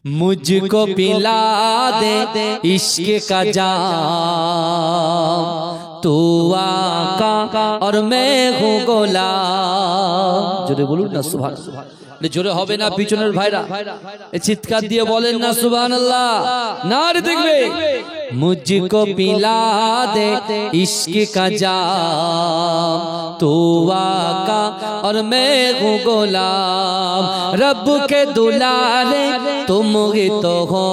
मुझको पिला दे इश्क का जाम, तू आका और मैं हूँ गुलाम। जोरे बोलूं ना सुभान अल्लाह। जोरे होबे ना पिछনের ভাইরা চিৎকার দিয়ে বলেন না সুবহানাল্লাহ। নারে দেখবে मुझको पिला दे इश्क का जाम, तू आका और मैं हूँ गुलाम। रब के दुलारे तुम ही तो हो,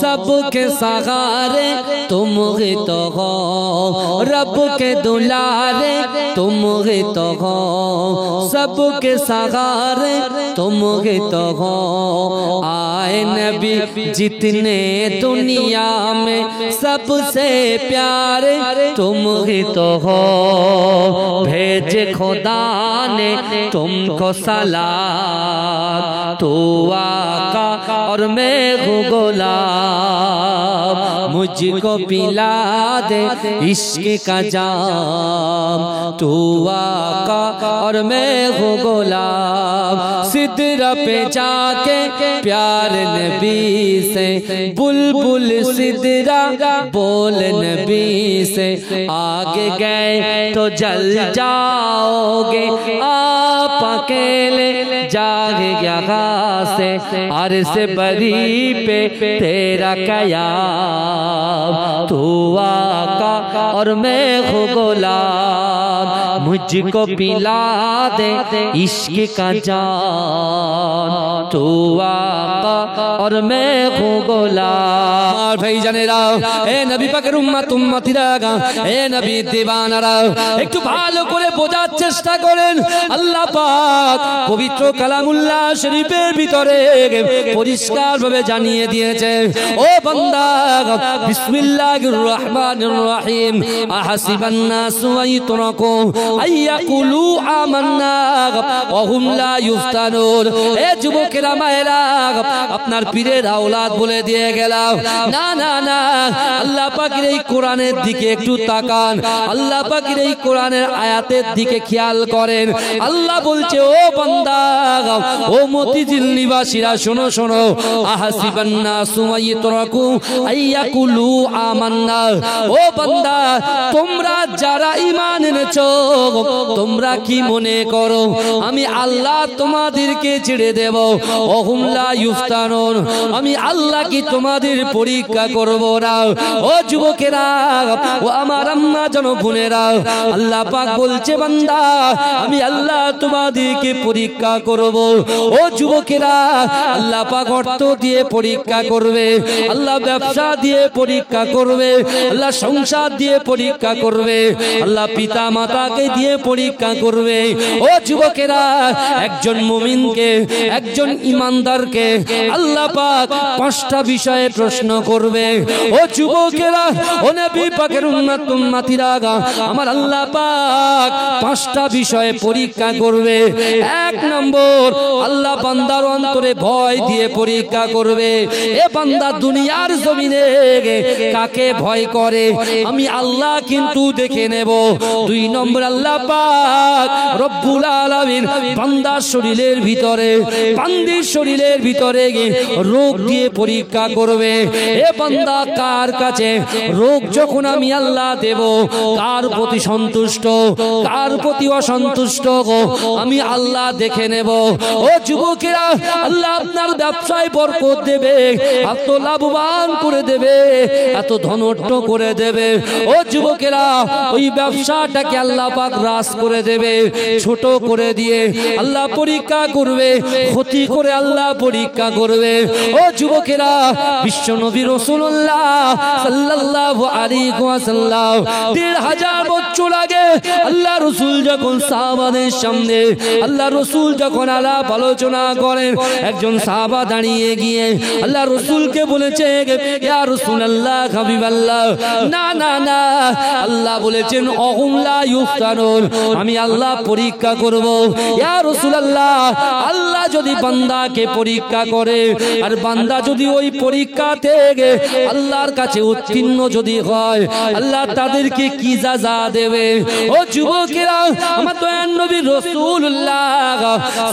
सबके सहारे तुम ही तो हो। रब के दुलारे तुम ही तो हो, सबके सहारे तुम ही तो हो। आए नबी जितने दुनिया में सबसे प्यारे तुम ही तो हो। भेजे खुदा ने तुमको सलाम, तू आका और मैं हूँ गुलाम। मुझको पिला दे इश्क का जाम, तू आका और मैं हूँ गुलाम। सिदरा पे जाके प्यार नबी से, बुलबुल सिदरा बोल नबी से। आगे गए तो जल जाओगे, आप अकेले जागे यहाँ से। अर्श बरी पे तेरा कयाम, तू आका और मैं हूँ गुलाम। मुझको पिला दे इश्क का जाम, तू आका और मैं हूँ गुलाम। भाई जानेरा ए नबी पाकेर उम्मत उम्मतीरा, ए नबी दीवानारा, একটু ভালো করে বোঝার চেষ্টা করেন। আল্লাহ পাক পবিত্র কালামুল্লাহ শরীফের ভিতরে পরিষ্কার ভাবে জানিয়ে দিয়েছে, ও বান্দা বিসমিল্লাহির রহমানির রহিম, আহাসিবান নাসু আইতরাকু আইয়াকুলু আমান্না ওয়া হুম লা ইফতানুন। এ যুবকেরা মায়েরা, আপনার পীরের আওলাদ বলে দিয়ে গেলাম না না না। আল্লাহ পাকের এই কোরআনের দিকে একটু তাকান, আল্লাহ পাকের এই কোরআনের আয়াতের দিকে খেয়াল করেন। আল্লাহ বলছে, ও বান্দা, ও মতিঝিল নিবাসীরা শোনো শোনো। আহাসিবান নাসু আইয়াতরাকু আইয়াকুলু আমান্না। ও বান্দা, তোমরা যারা ঈমান এনেছো, তোমরা কি মনে করো আমি আল্লাহ তোমাদেরকে ছেড়ে দেব? ওয়া হুম লা ইফতানুন, আমি আল্লাহ কি তোমাদের পরীক্ষা করব না? ও যুবকেরা, ও আমার আম্মা জন বোনেরা, আল্লাহ পাক বলছে বান্দা আমি আল্লাহ তোমাদেরকে পরীক্ষা করব। ও যুবকেরা, আল্লাহ পাক অর্থ দিয়ে পরীক্ষা করবে, আল্লাহ ব্যবসা দিয়ে পরীক্ষা করবে, আল্লাহ সংসার দিয়ে পরীক্ষা করবে, আল্লাহ পিতা মাতাকে দিয়ে পরীক্ষা করবে। ও যুবকেরা, একজন মুমিনকে, একজন ইমানদারকে আল্লাহ পাক পাঁচটা বিষয়ে প্রশ্ন করবে। ও যুবকেরা, ও নবী পাকের উম্মত উম্মতিরা, আমার আল্লাহ পাক পাঁচটা বিষয়ে পরীক্ষা করবে। এক নম্বর, আল্লাহ বান্দার অন্তরে ভয় দিয়ে পরীক্ষা করবে। এ বান্দা দুনিয়ার জমিনে কাকে ভয় করে আমি আল্লাহ কিন্তু দেখে নেব। দুই নম্বর, আল্লাহ পাক রব্বুল আলামিন বান্দার শরীরের ভিতরে, বান্দির শরীরের ভিতরে রোগ দিয়ে পরীক্ষা করবে। এ বান্দা কার কাছে রোগ যখন আমি আল্লাহ দেব, কার প্রতি সন্তুষ্ট, কার প্রতি অসন্তুষ্ট আমি আল্লাহ দেখে নেব। ও যুবকেরা, আল্লাহ আপনার ব্যবসায় বরকত দেবে, এত লাভবান করে দেবে, এত ধনট্য করে দেবে। ও যুবকেরা, ওই ব্যবসাটাকে আল্লাহ পাক হ্রাস করে দেবে, ছোট করে দিয়ে আল্লাহ পরীক্ষা করবে, ক্ষতি করে আল্লাহ পরীক্ষা করবে। ও যুবকেরা, বিশ্ব নবী রাসূলুল্লাহ সাল্লাল্লাহু আলাইহি ওয়াসাল্লাম ১৫০০ বছর আগে আল্লাহ রাসূল যখন সাহাবাদের সামনে, আল্লাহ রাসূল যখন আলাপ আলোচনা করেন, একজন সাহাবা দাঁড়িয়ে গিয়ে আল্লাহ রাসূলকে বলেছে, ইয়া রাসূলুল্লাহ হাবিবাল্লাহ, না না না, আল্লাহ বলেছেন অহুম লা ইফতানুন, আমি আল্লাহ পরীক্ষা করব। ইয়া রাসূলুল্লাহ, আল্লাহ যদি বান্দাকে পরীক্ষা করে আর বান্দা যদি ওই পরীক্ষা থেকে গে আল্লাহর কাছে উত্তীর্ণ যদি হয় আল্লাহ তাদেরকে কি সাজা দেবে। ও যুবকেরা, আমার দয়ার নবী রাসূলুল্লাহ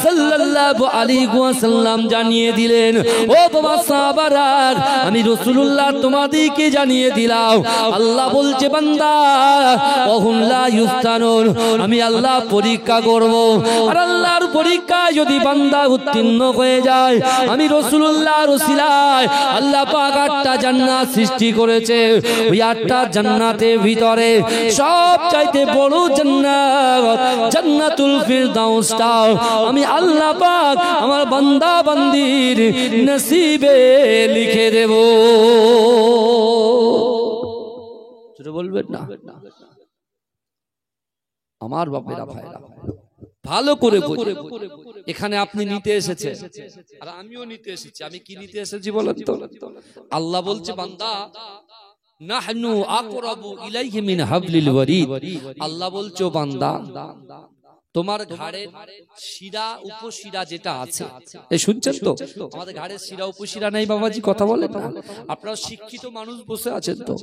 সাল্লাল্লাহু আলাইহি ওয়াসাল্লাম জানিয়ে দিলেন, ও বাবা সাহাবারা, আমি রাসূলুল্লাহ তোমাদেরকে জানিয়ে দিলাম, আল্লাহ বলছে বান্দা ওহুম লা ইফতানুন, আমি আল্লাহ পরীক্ষা করব। আর আল্লাহর পরীক্ষায় যদি বান্দা উত্তীর্ণ হয়ে যায়, আমি রাসূলুল্লাহর ওসিলায় আল্লাহ পাক 8টা জান্নাত সৃষ্টি করেছে। ওই 8টা জান্নাতের ভিতরে সবচাইতে বড় জান্নাত জান্নাতুল ফিরদাউসটা আমি আল্লাহ পাক আমার বান্দা বান্দির নসিবে লিখে দেব। সেটা বলবেন না আমার বাপেরা ভাইরা, ভালো করে বুঝুন। এখানে আপনি নিতে এসেছেন আর আমিও নিতে এসেছি। আমি কি নিতে এসেছি বলেন তো? আল্লাহ বলছে বান্দা নাহনু আকরাবু ইলাইহি মিন হাবলিল ওয়ারিদ। আল্লাহ বলছো বান্দা তোমার ঘাড়ের শিরা উপশিরা যেটা আছে, এই শুনছেন তো? আমাদের ঘাড়ের শিরা উপশিরা নেই বাবাজি, কথা বলেন না। আপনারা শিক্ষিত মানুষ বসে আছেন তো,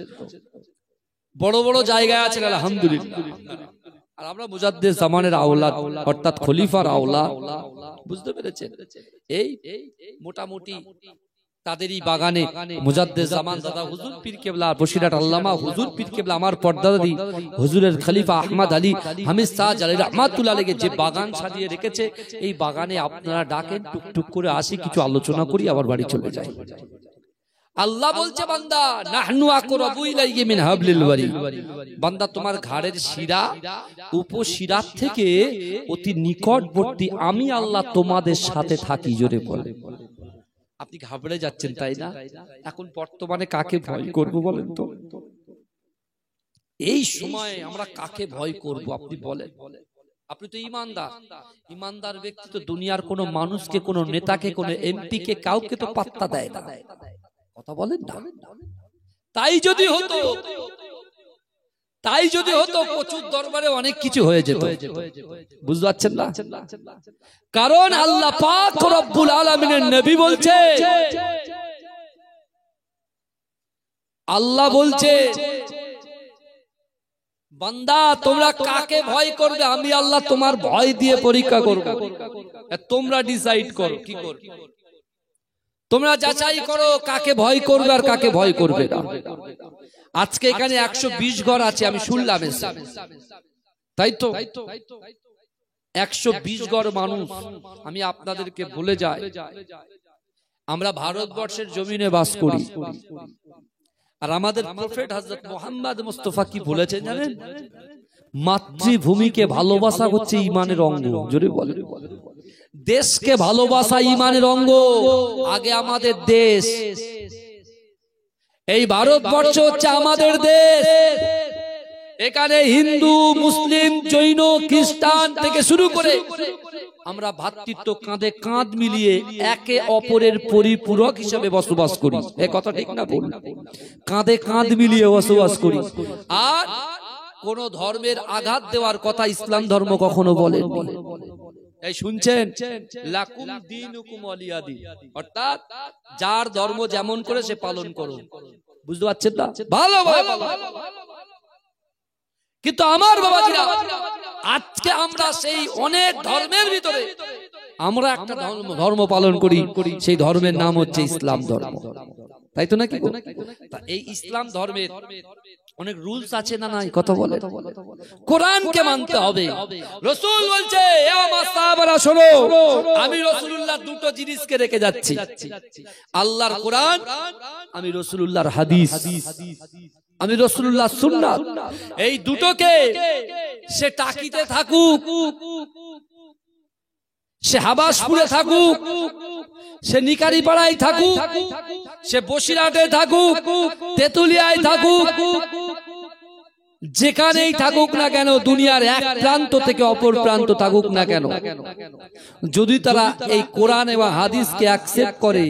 বড় বড় জায়গায় আছেন আলহামদুলিল্লাহ। আর আমরা মুজাদ্দিদ জামানের আওলাদ অর্থাৎ খলিফার আওলাদ, বুঝতে পেরেছেন? এই মোটামুটি তাদেরই বাগানে মুজাদ্দিদ জামান দাদা হুজুর পীর কেবলা বসিরহাট আল্লামা হুজুর পীর কেবলা আমার পর্দাদি হুজুরের খলিফা আহমদ আলী হামিদ সাজ আলী রাহমাতুল্লাহ আলাইহি যে বাগান সাজিয়ে রেখেছে, এই বাগানে আপনারা ডাকেন, টুকটুক করে আসি, কিছু আলোচনা করি, আবার বাড়ি চলে যাই। আল্লাহ বলছে বান্দা নাহনু আকরাবু ইলাইহি মিন হাবলিল ওয়ারিদ, বান্দা তোমার ঘাড়ের শিরা উপশিরা থেকে অতি নিকটবর্তী আমি আল্লাহ তোমাদের সাথে থাকি। জোরে বলে। আপনি ঘাবড়ে যাচ্ছেন তাই না? এখন বর্তমানে কাকে ভয় করব বলেন তো? এই সময় আমরা কাকে ভয় করব আপনি বলেন? আপনি তো ইমানদার, ইমানদার ব্যক্তি তো দুনিয়ার কোনো মানুষকে, কোনো নেতাকে, কোনো এমপি কে, কাউকে তো পাত্তা দেয় না, কথা বলেন না। তাই যদি হতো প্রচুর দরবারে অনেক কিছু হয়ে যেত, বুঝতে পারছেন না? কারণ আল্লাহ পাক রব্বুল আলামিনের নবী বলছে, আল্লাহ বলছে বান্দা তোমরা কাকে ভয় করবে, আমি আল্লাহ তোমার ভয় দিয়ে পরীক্ষা করব। তোমরা ডিসাইড করো কি করবে, তোমরা যাচাই করো কাকে ভয় করবে আর কাকে ভয় করবে না। আজকে এখানে 120 ঘর আছে, আমি শুনলাম, তাই তো? 120 ঘর মানুষ। আমি আপনাদেরকে বলে যাই, আমরা ভারতবর্ষের জমিনে বাস করি, আর আমাদের প্রফেট হযরত মুহাম্মদ মুস্তাফা কি বলেছেন জানেন? মাতৃভূমিকে ভালোবাসা হচ্ছে ঈমানের অঙ্গ। জোরে বলেন। দেশকে ভালোবাসা ঈমানের অঙ্গ। আগে আমাদের দেশ, এই ভারতবর্ষ হচ্ছে আমাদের দেশ। এখানে হিন্দু, মুসলিম, জৈন, খ্রিস্টান থেকে শুরু করে আমরা ভ্রাতৃত্ব কাঁধে কাঁধ মিলিয়ে একে অপরের পরিপূরক হিসেবে বসবাস করি। এই কথা ঠিক না বল? কাঁধে কাঁধ মিলিয়ে বসবাস করি। আর কোন ধর্মের আঘাত দেওয়ার কথা ইসলাম ধর্ম কখনো বলেনি। এই শুনছেন, লাকুম দীনুকুম ওয়ালিয়া দীন, অর্থাৎ যার ধর্ম যেমন করে সে পালন করো। বুঝতে পারছেন না? ভালো ভালো। কিন্তু আমার বাবাজিরা, আজকে আমরা সেই অনেক ধর্মের ভিতরে আমরা একটা ধর্ম পালন করি, সেই ধর্মের নাম হচ্ছে ইসলাম ধর্ম, তাই তো নাকি? এই ইসলাম ধর্মের অনেক রুলস আছে না নাই? কথা বলে। কোরআনকে মানতে হবে। রাসূল বলছে, এ আমার সাহাবারা শোনো, আমি রাসূলুল্লাহ দুটো জিনিসকে রেখে যাচ্ছি, আল্লাহর কোরআন, আমি রাসূলুল্লাহর হাদিস, আমি রাসূলুল্লাহর সুন্নাত। এই দুটোকে সে টাকিতে থাকুক, সে হাবাসপুরে থাকুক, সে নিকারি পাড়ায় থাকুক, সে বসিরহাটে থাকুক, তেতুলিয়ায় থাকুক, যেখানেই থাকুক না কেন, দুনিয়ার এক প্রান্ত থেকে অপর প্রান্ত থাকুক না কেন, যদি তারা এই কোরআন এবং হাদিসকে অ্যাকসেপ্ট করে,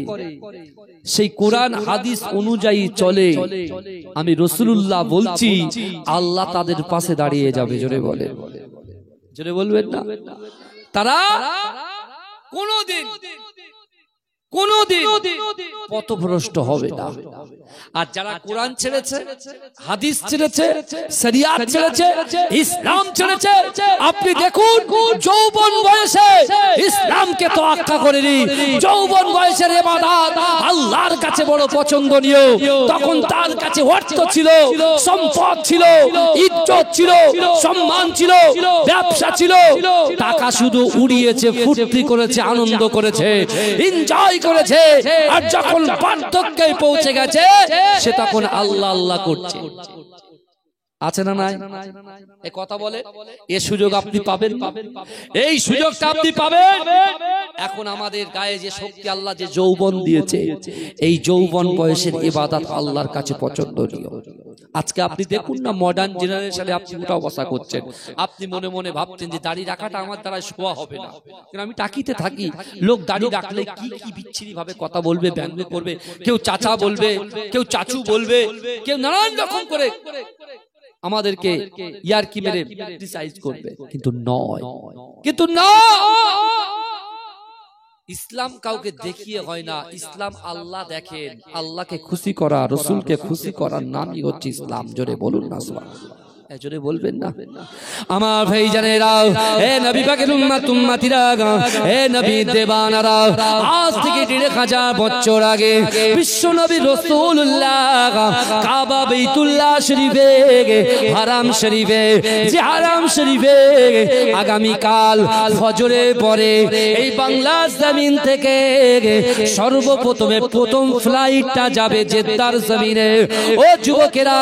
সেই কোরআন হাদিস অনুযায়ী চলে, আমি রাসূলুল্লাহ বলছি আল্লাহ তাদের পাশে দাঁড়িয়ে যাবে। জোরে বলে, জোরে বলবেন না? তারা কোনদিন পথভ্রষ্ট হবে না। আর যারা কোরআন ছেড়েছে, হাদিস ছেড়েছে, শরিয়াত ছেড়েছে, ইসলাম ছেড়েছে, আপনি দেখুন যৌবন বয়সে ইসলামকে তোয়াক্কা করেনি। যৌবন বয়সের ইবাদত আল্লাহর কাছে বড় পছন্দনীয়। তখন তার কাছে অর্থ ছিল, সম্পদ ছিল, ইজ্জত ছিল, সম্মান ছিল, ব্যবসা ছিল। টাকা শুধু উড়িয়েছে, ফুর্তি করেছে, আনন্দ করেছে, এনজয় করেছে। আর যখন বার্ধক্যে পৌঁছে গেছে সে তখন আল্লাহ আল্লাহ করছে। আছে না নাই? এই কথা বলে এই সুযোগ আপনি পাবেন, এই সুযোগটা আপনি পাবেন। এখন আমাদের গায়ে যে শক্তি আল্লাহ যে যৌবন দিয়েছে, এই যৌবন বয়সের ইবাদত আল্লাহর কাছে পছন্দনীয়। আজকে আপনি দেখুন না, মডার্ন জেনারেশনে আপনি উঠা বসা করছেন। আপনি মনে মনে ভাবছেন যে দাড়ি রাখাটা আমার দ্বারা শোয়া হবে না, কারণ আমি টাকিতে থাকি। লোক দাড়ি রাখলে কি কি বিচ্ছিরি ভাবে কথা বলবে, ব্যঙ্গ করবে, কেউ চাচা বলবে, কেউ চাচু বলবে, কেউ নানান রকম করে আমাদেরকে ইয়ারকি মেরে ক্রিটিসাইজ করবে। কিন্তু নয়, কিন্তু না, ইসলাম কাউকে দেখিয়ে হয় না। ইসলাম আল্লাহ দেখেন। আল্লাহকে খুশি করা, রসুলকে খুশি করার নামই হচ্ছে ইসলাম। জোরে বলুন না সুবহানাল্লাহ। জোরে বলবেন না আমার ভাইজানেরা, হে নবী পাকের উম্মত উম্মতিরা, হে নবী দেবানারা, আজ থেকে ১৫০০ বছর আগে বিশ্ব নবী রাসূলুল্লাহ কাবা বাইতুল্লাহ শরীফে, হারাম শরীফে, যে হারাম শরীফে আগামী কাল ফজরের পরে এই বাংলার জমিন থেকে সর্বপ্রথমে প্রথম ফ্লাইটটা যাবে জেদ্দার জমিনে। ও যুবকেরা,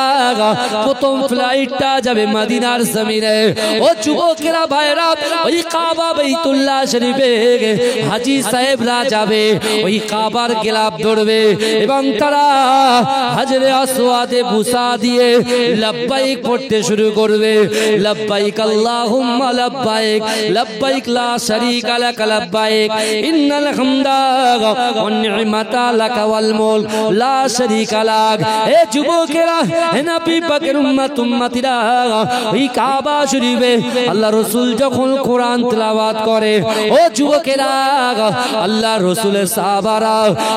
প্রথম ফ্লাইটটা যাবে মদিনার জমিনে। ও যুবকেরা ভাইরা, ওই কাবা বাইতুল্লাহ শরীফে হাজী সাহেবরা যাবে, ওই কাবার গিলাফ ধরবে এবং তারা হাজরে আসওয়াদে বুসা দিয়ে লব্বাইক পড়তে শুরু করবে। লব্বাইক আল্লাহুম্মা লব্বাইক, লব্বাইক লা শারীকা লাক লব্বাইক, ইন্নাল হামদা ওয়ান নি'মাতা লাকা ওয়াল মুলক লা শারীকা লাক। হে যুবকেরা, হে নবী পাকের উম্মত উম্মতিরা, ওই কাবা শরীফে আল্লাহ রাসূল যখন কোরআন তেলাওয়াত করে, ও যুবকেরা, আল্লাহ রাসূলের সাহাবারা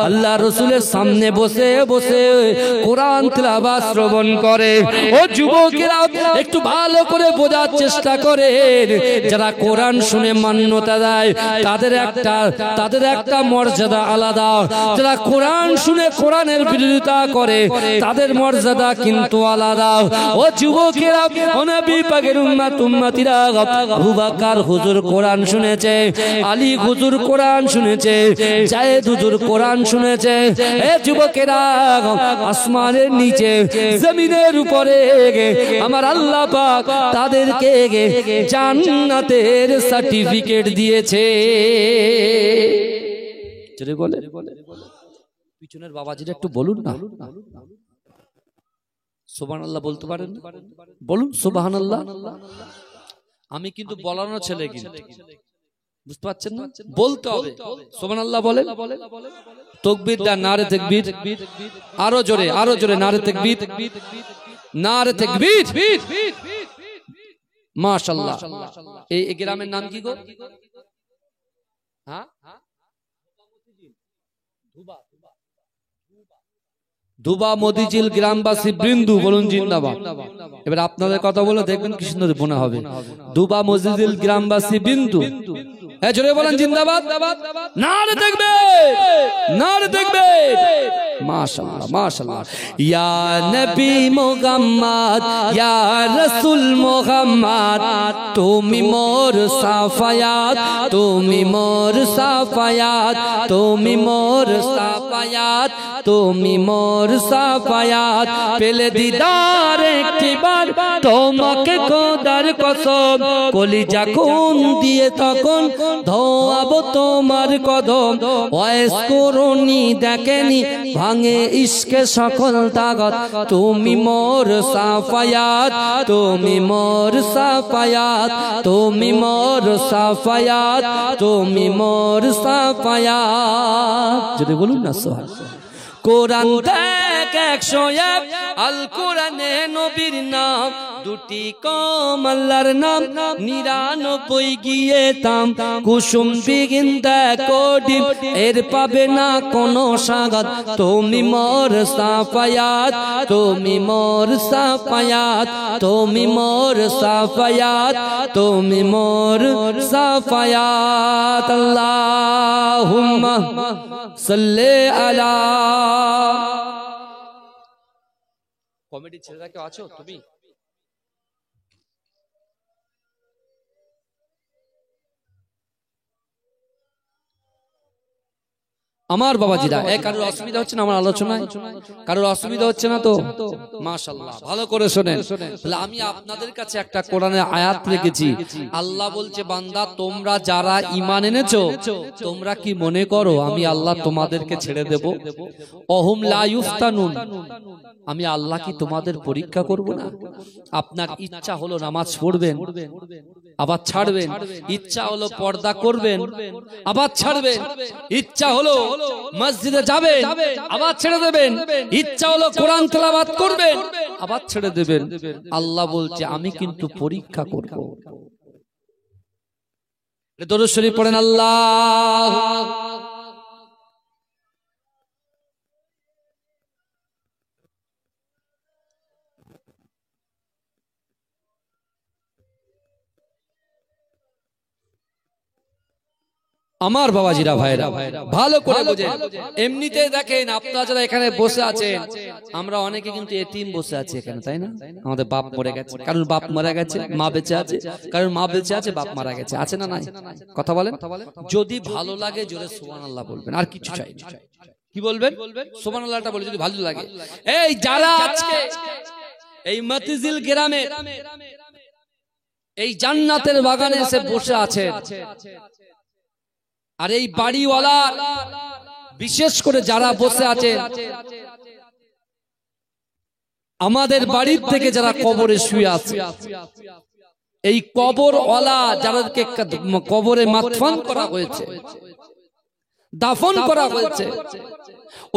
আল্লাহ রাসূলের সামনে বসে বসে কোরআন তেলাওয়াত শ্রবণ করে। ও যুবকেরা, একটু ভালো করে বোঝার চেষ্টা করেন। যারা কোরআন শুনে মান্যতা দেয় তাদের একটা মর্যাদা আলাদা। যারা কোরআন শুনে কোরআনের বিরোধিতা করে তাদের মর্যাদা কিন্তু আলাদা। ও যুবকেরা, ও নবী পাকের উম্মত উম্মতিরা, আবু বকর হুজুর কোরআন শুনেছে, আলী হুজুর কোরআন শুনেছে, যায়েদ হুজুর কোরআন শুনেছে। এ যুবকেরা, আসমানের নিচে জমিনের উপরে আমার আল্লাহ পাক তাদেরকে জান্নাতের সার্টিফিকেট দিয়েছে। চলে বলে পিছনের বাবাজিরা একটু বলুন না সুবহানাল্লাহ বলতে পারেন? বলুন সুবহানাল্লাহ। আমি কিন্তু বলানো ছেলে, কিন্তু বুঝতে পারছেন না, বলতে হবে সুবহানাল্লাহ। বলেন তাকবীর দা, নারে তাকবীর, আরো জোরে, আরো জোরে, নারে তাকবীর, নারে তাকবীর, মাশাআল্লাহ। এই গ্রামের নাম কি গো? হ্যাঁ, ধুবা মদিজিল গ্রামবাসী বৃন্দু বলুন জিন্দাবাদ। এবার আপনাদের কথা বলে দেখবেন কি সুন্দর মনে হবে। ধুবা মদিজিল গ্রামবাসী বৃন্দু, হ্যাঁ জোরে বলেন জিন্দাবাদ। নারে তাকবীর, নারে তাকবীর, মাশাআল্লাহ মাশাআল্লাহ। ইয়া নবী মুহাম্মদ, ইয়া রাসূল মুহাম্মদ, তুমি মোর সাফায়াত, তুমি মোর সাফায়াত, তুমি মোর সাফায়াত, তুমি মোর সাফায়াত। পেলে দিদার একটিবার তোমাকে খোদার কসম, কলিজা খুন দিয়ে তখন ধোয়াবো তোমার কদম। ওয়াইস করুনি দেখেনি ভাঙে ইশকে সকল তাগত, তুমি মোর সাফায়াত, তুমি মোর সাফায়াত, তুমি মোর সাফায়াত, তুমি মোর সাফায়াত। যদি বলুন না সোহান। কোরআন দেখ 101 আল কোরআনে নবীর নাম দুটি কম আল্লাহর নাম 99 গিয়ে তাম কুসুম বিগিন্দা কোডি এর পাবে না কোনো সাগাত তুমি মোর সাফায়াত তুমি মোর সাফায়াত তুমি মোর সাফায়াত তুমি মোর সাফায়াত আল্লাহুম্মা সাল্লি আলা কমেডি ছেলেরা কেউ আছো তুমি আমার বাবাজিরা কারোর অসুবিধা হচ্ছে না আমার আলোচনায় কারোর অসুবিধা হচ্ছে না তো মাশাআল্লাহ ভালো করে শুনেন তাহলে আমি আপনাদের কাছে একটা কোরআনের আয়াত রেখেছি আল্লাহ বলছে বান্দা তোমরা যারা ঈমান এনেছো তোমরা কি মনে করো আমি আল্লাহ তোমাদেরকে ছেড়ে দেব অহুম লা ইফতানুন আমি আল্লাহ কি তোমাদের পরীক্ষা করব না আপনার ইচ্ছা হলো নামাজ পড়বেন আবার ছাড়বেন ইচ্ছা হলো পর্দা করবেন আবার ছাড়বেন ইচ্ছা হলো মসজিদে যাবেন আবার ছেড়ে দেবেন ইচ্ছা হলো কোরআন তেলাওয়াত করবেন আবার ছেড়ে দেবেন আল্লাহ বলছে আমি কিন্তু পরীক্ষা করব দরুদ শরীফ পড়েন আল্লাহ আমার বাবাজিরা ভাইরা ভালো করে বুঝেন এমনিতে দেখেন আপনারা যারা এখানে বসে আছেন আমরা অনেকে কিন্তু এতিম বসে আছি এখানে তাই না আমাদের বাপ মরে গেছে কারণ বাপ মারা গেছে মা বেঁচে আছে কারণ মা বেঁচে আছে বাপ মারা গেছে আছে না নাই কথা বলেন যদি ভালো লাগে জোরে সুবহানাল্লাহ বলবেন আর কিছু চাই না কি বলবেন সুবহানাল্লাহটা বলে যদি ভালো লাগে এই যারা আজকে এই মতিঝিল গ্রামে এই জান্নাতের বাগানে এসে বসে আছেন আর এই বাড়িওয়ালা বিশেষ করে যারা বসে আছে আমাদের বাড়ির থেকে যারা কবরে শুয়ে আছে এই কবরওয়ালা যাদেরকে কবরে মাদফন করা হয়েছে দাফন করা হয়েছে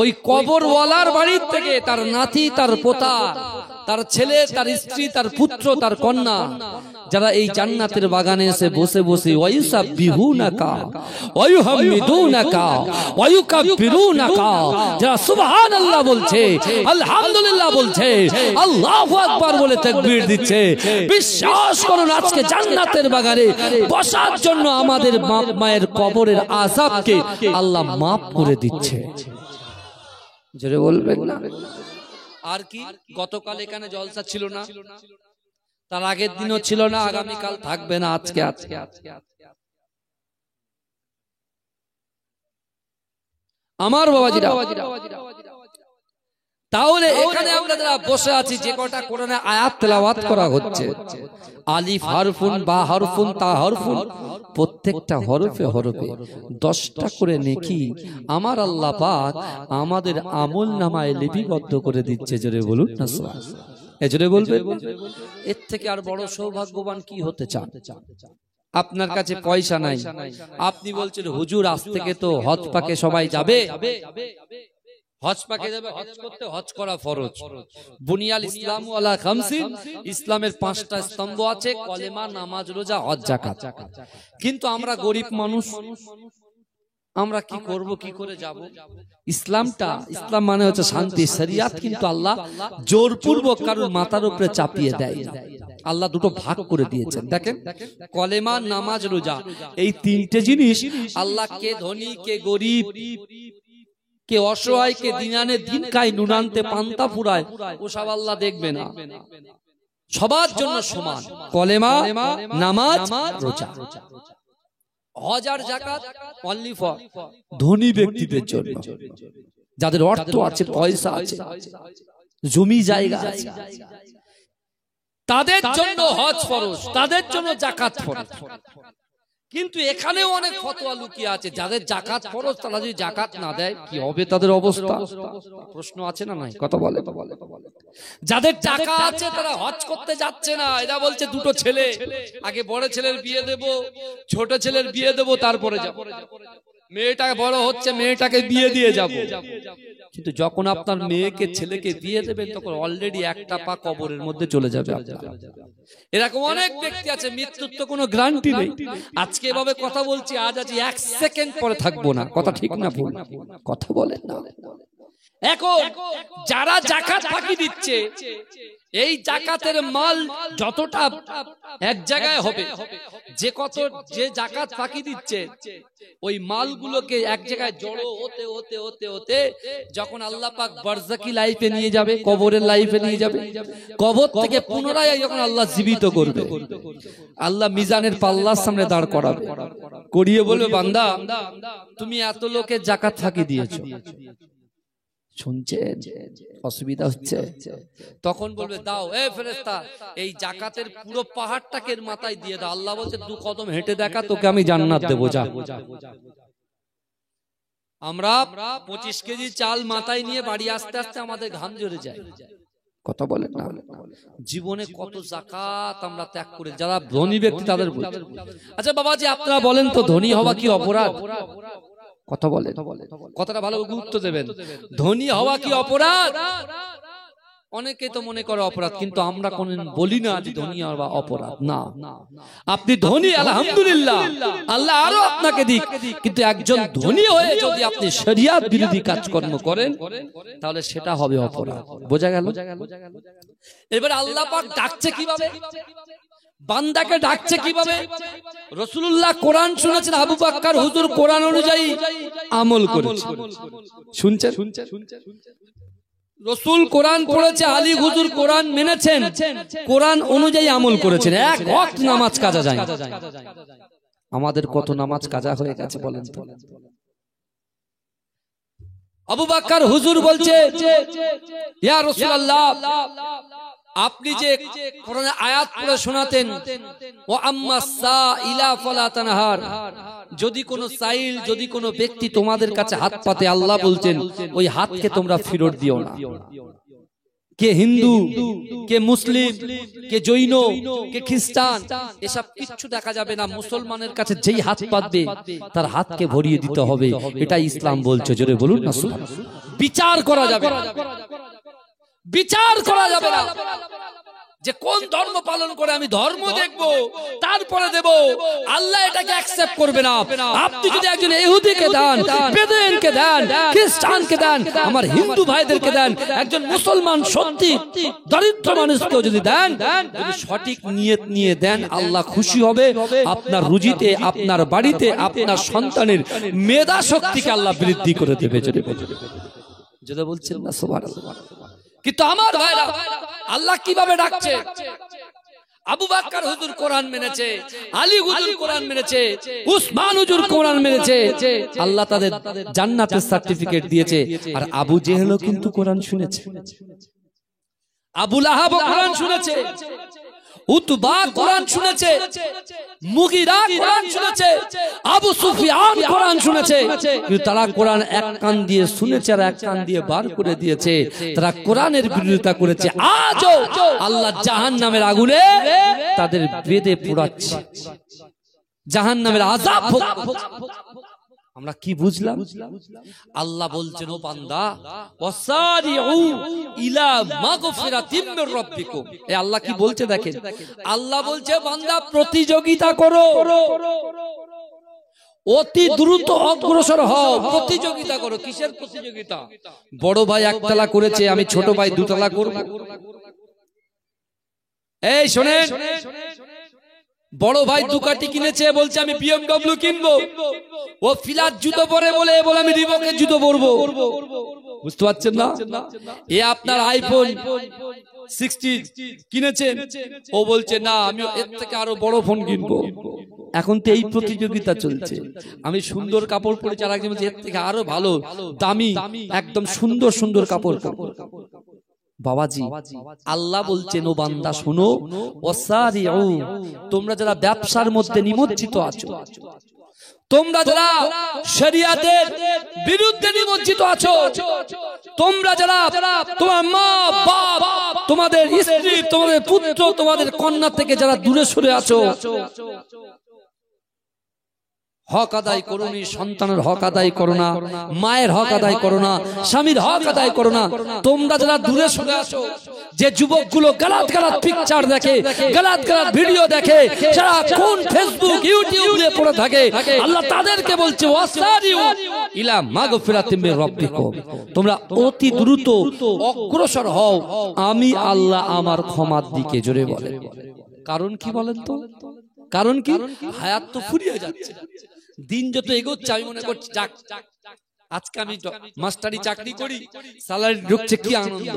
ওই কবরওয়ালার বাড়ির থেকে তার নাতি তার পোতা তার ছেলে তার স্ত্রী তার পুত্র তার কন্যা যারা এই জান্নাতের বাগানে এসে বসে বসে ওয়ায়ুসাব্বিহুনাকা ওয়ায়ুহামিদুনাকা ওয়ায়ুকাব্বিরুনাকা যারা সুবহানাল্লাহ বলছে আলহামদুলিল্লাহ বলছে আল্লাহু আকবার বলে তাকবীর দিচ্ছে বিশ্বাস করুন আজকে জান্নাতের বাগানে বসার জন্য আমাদের বাপ মায়ের কবরের আযাবকে আল্লাহ maaf করে দিচ্ছে জোরে বলবেন না আর কি গতকাল এখানে জলসা ছিল না তার আগের দিনও ছিল না আগামী কাল থাকবে না আজকে আজকে আমার বাবাজিরা তাহলে এখানে আমরা যারা বসে আছি যে কটা কোরআনে আয়াত তেলাওয়াত করা হচ্ছে আলিফ হরফুন বা হরফুন তা হরফুন প্রত্যেকটা হরফে হরফে 10টা করে নেকি আমার আল্লাহ পাক আমাদের আমলনামায় লিপিবদ্ধ করে দিচ্ছে জোরে বলুন না সুবহানাল্লাহ এজরে বলবে এর থেকে আর বড় সৌভাগ্যবান কি হতে চান আপনার কাছে পয়সা নাই আপনি বলছেন হুজুর আজ থেকে তো হজ পাকে সবাই যাবে হজ পাকে যাবে হজ করতে হজ করা ফরজ বুনিয়াল ইসলামু আলা খামসিন ইসলামের 5টা স্তম্ভ আছে কলেমা নামাজ রোজা হজ যাকাত কিন্তু আমরা গরিব মানুষ আমরা কি করব কি করে যাব ইসলাম মানে হচ্ছে শান্তি শরিয়াত কিন্তু আল্লাহ জোরপূর্বক কারোর মাথার উপরে চাপিয়ে দেয় না আল্লাহ দুটো ভাগ করে দিয়েছেন দেখেন কলেমা নামাজ রোজা এই তিনটে জিনিস আল্লাহ কে ধনী কে গরিব কে অসহায় কে দিন আনে দিন খায় নুন আনতে পান্তা ফুরায় ওসব আল্লাহ দেখবে না সবার জন্য সমান কলেমা নামাজ রোজা হজ আর যাকাত অনলি ফর ধনী ব্যক্তিদের জন্য যাদের অর্থ আছে পয়সা আছে জমি জায়গা আছে তাদের জন্য হজ ফরজ তাদের জন্য যাকাত ফরজ কিন্তু এখানেও অনেক ফতোয়া লুকিয়ে আছে যাদের যাকাত ফরজ তারা যদি যাকাত না দেয় কি হবে তাদের অবস্থা প্রশ্ন আছে না নাই কথা বলে যাদের টাকা আছে তারা হজ করতে যাচ্ছে না এরা বলছে দুটো ছেলে আগে বড় ছেলের বিয়ে দেব ছোট ছেলের বিয়ে দেব তারপরে যাব মেয়েটা বড় হচ্ছে, মেয়েটাকে বিয়ে দিয়ে যাব, কিন্তু যখন আপনার মেয়েকে ছেলেকে বিয়ে দেবেন তখন অলরেডি একটা পা কবরের মধ্যে চলে যাবে। এরকম অনেক ব্যক্তি আছে, মৃত্যুর তো কোনো গ্যারান্টি নেই। আজকে এভাবে কথা বলছি, আজ এক সেকেন্ড পরে থাকবো না। কথা ঠিক না ভুল? কথা বলেন না। এখন যারা যাকাত ফাঁকি দিচ্ছে, এই যাকাতের মাল যতটা এক জায়গায় হবে, যে যাকাত ফাঁকি দিচ্ছে ওই মালগুলোকে এক জায়গায় জড়ো হতে হতে হতে হতে যখন আল্লাহ পাক বারজাকি লাইফে নিয়ে যাবে, কবরের লাইফে নিয়ে যাবে, কবর থেকে পুনরায় যখন আল্লাহ জীবিত করবে, আল্লাহ মিজানের পাল্লার সামনে দাঁড় করাবে, করিয়ে বলবে, বান্দা তুমি এত লোকের যাকাত ফাঁকি দিয়েছো, শুনছেন অসুবিধা হচ্ছে? তখন বলবে, দাও এ ফেরেশতা, এই যাকাতের পুরো পাহাড়টাকে মাথায় দিয়ে দাও। আল্লাহ বলছে, 2 কদম হেঁটে দেখা, তোকে আমি জান্নাত দেবো, যা। আমরা 25 কেজি চাল মাথায় নিয়ে বাড়ি আসতে আসতে আমাদের ঘাম ঝরে যায়। কথা বলেন না? জীবনে কত যাকাত আমরা ত্যাগ করে, যারা ধনী ব্যক্তি তাদের। আচ্ছা বাবাজি, আপনারা বলেন তো, ধনী হওয়া কি অপরাধ? কথা বলে, কথাটা ভালো গুরুত্ব দেবেন। ধনী হওয়া কি অপরাধ? অনেকে তো মনে করে অপরাধ, কিন্তু আমরা কোনদিন বলি না যে ধনী হওয়া অপরাধ না। আপনি ধনী, আলহামদুলিল্লাহ, আল্লাহ আরো আপনাকে দিক, কিন্তু একজন ধনী হয়ে যদি আপনি শরিয়ত বিরোধী কাজকর্ম করেন তাহলে সেটা হবে অপরাধ। বোঝা গেল? এবার আল্লাহ পাক ডাকছে কিভাবে, বান্দাকে ডাকছে কিভাবে? রাসূলুল্লাহ কোরআন শুনেছেন, আবু বকর হুজুর কোরআন অনুযায়ী আমল করেছেন। শুনছেন? রাসূল কোরআন পড়েছে, আলী হুজুর কোরআন মেনেছেন, কোরআন অনুযায়ী আমল করেছেন, এক ওয়াক্ত নামাজ কাজা যায়। আমাদের কত নামাজ কাজা হয়ে গেছে বলেন তো? আবু বকর হুজুর বলছে, ইয়া রাসূলুল্লাহ, আপনি যে কোরআনের আয়াত পড়ে শোনাতেন, ও আম্মাস সাইলা ফালা তানহার, যদি কোনো সাইল, যদি কোনো ব্যক্তি তোমাদের কাছে হাত পাতে, আল্লাহ বলছেন ওই হাতকে তোমরা ফেরত দিও না। কে হিন্দু, কে মুসলিম, কে জৈন, কে খ্রিস্টান, এসব কিচ্ছু দেখা যাবে না। মুসলমানের কাছে যেই হাত পাতবে তার হাতকে ভরিয়ে দিতে হবে, এটা ইসলাম বলছে। জোরে বলুন না সুবহানাল্লাহ। বিচার করা যাবে না, বিচার করা যাবে না যে কোন ধর্ম পালন করে আমি ধর্ম দেখবো তারপরে দেব, আল্লাহ এটাকে অ্যাকসেপ্ট করবে না। আপনি যদি একজন ইহুদিকে দেন, বেদুইনকে দেন, খ্রিস্টানকে দেন, আমার হিন্দু ভাইদেরকে দেন, একজন মুসলমান সত্যি দরিদ্র মানুষকে যদি দেন, যদি সঠিক নিয়ত নিয়ে দেন, আল্লাহ খুশি হবে। আপনার রুজিতে, আপনার বাড়িতে, আপনার সন্তানের মেধা শক্তিকে আল্লাহ বৃদ্ধি করে দেবে। যেটা বলছেন না সুবহানাল্লাহ। কিন্তু আমার ভাইরা, আল্লাহ কিভাবে ডাকছে? আবু বকর হুজুর কোরআন মেনেছে, আলী হুজুর কোরআন মেনেছে, উসমান হুজুর কোরআন মেনেছে, আল্লাহ তাদের জান্নাতের সার্টিফিকেট দিয়েছে। আর আবু জেহেলও কিন্তু কোরআন শুনেছে, আবু লাহাব কোরআন শুনেছে, উতবা কোরআন শুনেছে, মুগিরা কোরআন শুনেছে, আবু সুফিয়ান কোরআন শুনেছে, কিন্তু তারা কোরআন এক কান দিয়ে শুনেছে আর এক কান দিয়ে বার করে দিয়েছে। তারা কোরআনের বিরোধিতা করেছে। আজও আল্লাহ জাহান্নামের আগুনে তাদের বেঁধে পোড়াচ্ছে, জাহান্নামের আযাব ভোগ। আমরা কি বুঝলাম? আল্লাহ বলছেন, ও বান্দা, ওয়াসারিউ ইলা মাগফিরাতিম মির রাব্বিকুম। এই আল্লাহ কি বলছে দেখেন, আল্লাহ বলছে, বান্দা প্রতিযোগিতা করো, অতি দ্রুত অগ্রসর হও, প্রতিযোগিতা করো। কিসের প্রতিযোগিতা? বড় ভাই একতলা করেছে, আমি ছোট ভাই দুতলা করব। এই শোনেন, বড় ভাই দুকাটি কিনেছে, বলছে আমি BMW কিনবো। ও ফিলার জুতো পরে বলে আমি রিবকের জুতো পরবো। বুঝতে পারছেন না? এ আপনার আইফোন 60 কিনেছেন, ও বলছে না, আমি এর থেকে আরো বড় ফোন কিনবো। এখন তো এই প্রতিযোগিতা চলছে। আমি সুন্দর কাপড় পরেছি, আর একজন বলছে এর থেকে আরো ভালো দামি একদম সুন্দর সুন্দর কাপড়। বাবাজি, আল্লাহ বলছেন, ও বান্দা শোনো, ওয়াসারিউ, তোমরা যারা ব্যবসার মধ্যে নিমজ্জিত আছো, তোমরা যারা শরিয়াতের বিরুদ্ধে নিমজ্জিত আছো, তোমরা যারা তোমার মা বাপ, তোমাদের স্ত্রী, তোমাদের পুত্র, তোমাদের কন্যা থেকে যারা দূরে সরে আছো, হক আদায় করুনি, সন্তানের হক আদায় করো না, মায়ের হক আদায় করো না, স্বামীর হক আদায় করো না। তোমরা যারা দূরে সরে আসো, যে যুবকগুলো গালাত গালাত পিকচার দেখে, গালাত গালাত ভিডিও দেখে, যারা কোন ফেসবুক ইউটিউবে পড়ে থাকে, আল্লাহ তাদেরকে বলছে ওয়াসারিউ ইলা মাগফিরাতিম মির রাব্বিকুম, তোমরা অতি দ্রুত অগ্রসর হও আমি আল্লাহ আমার ক্ষমার দিকে। জোরে বলেন কারণ কি বলেন তো? কারণ কি? হায়াত তো ফুরিয়ে যাচ্ছে, দিন যত এগোচ্ছে আমি মনে করছি যাক আজকে আমি মাস্টারি চাকরি করি, স্যালারি ঢুকছে, কি আনন্দ।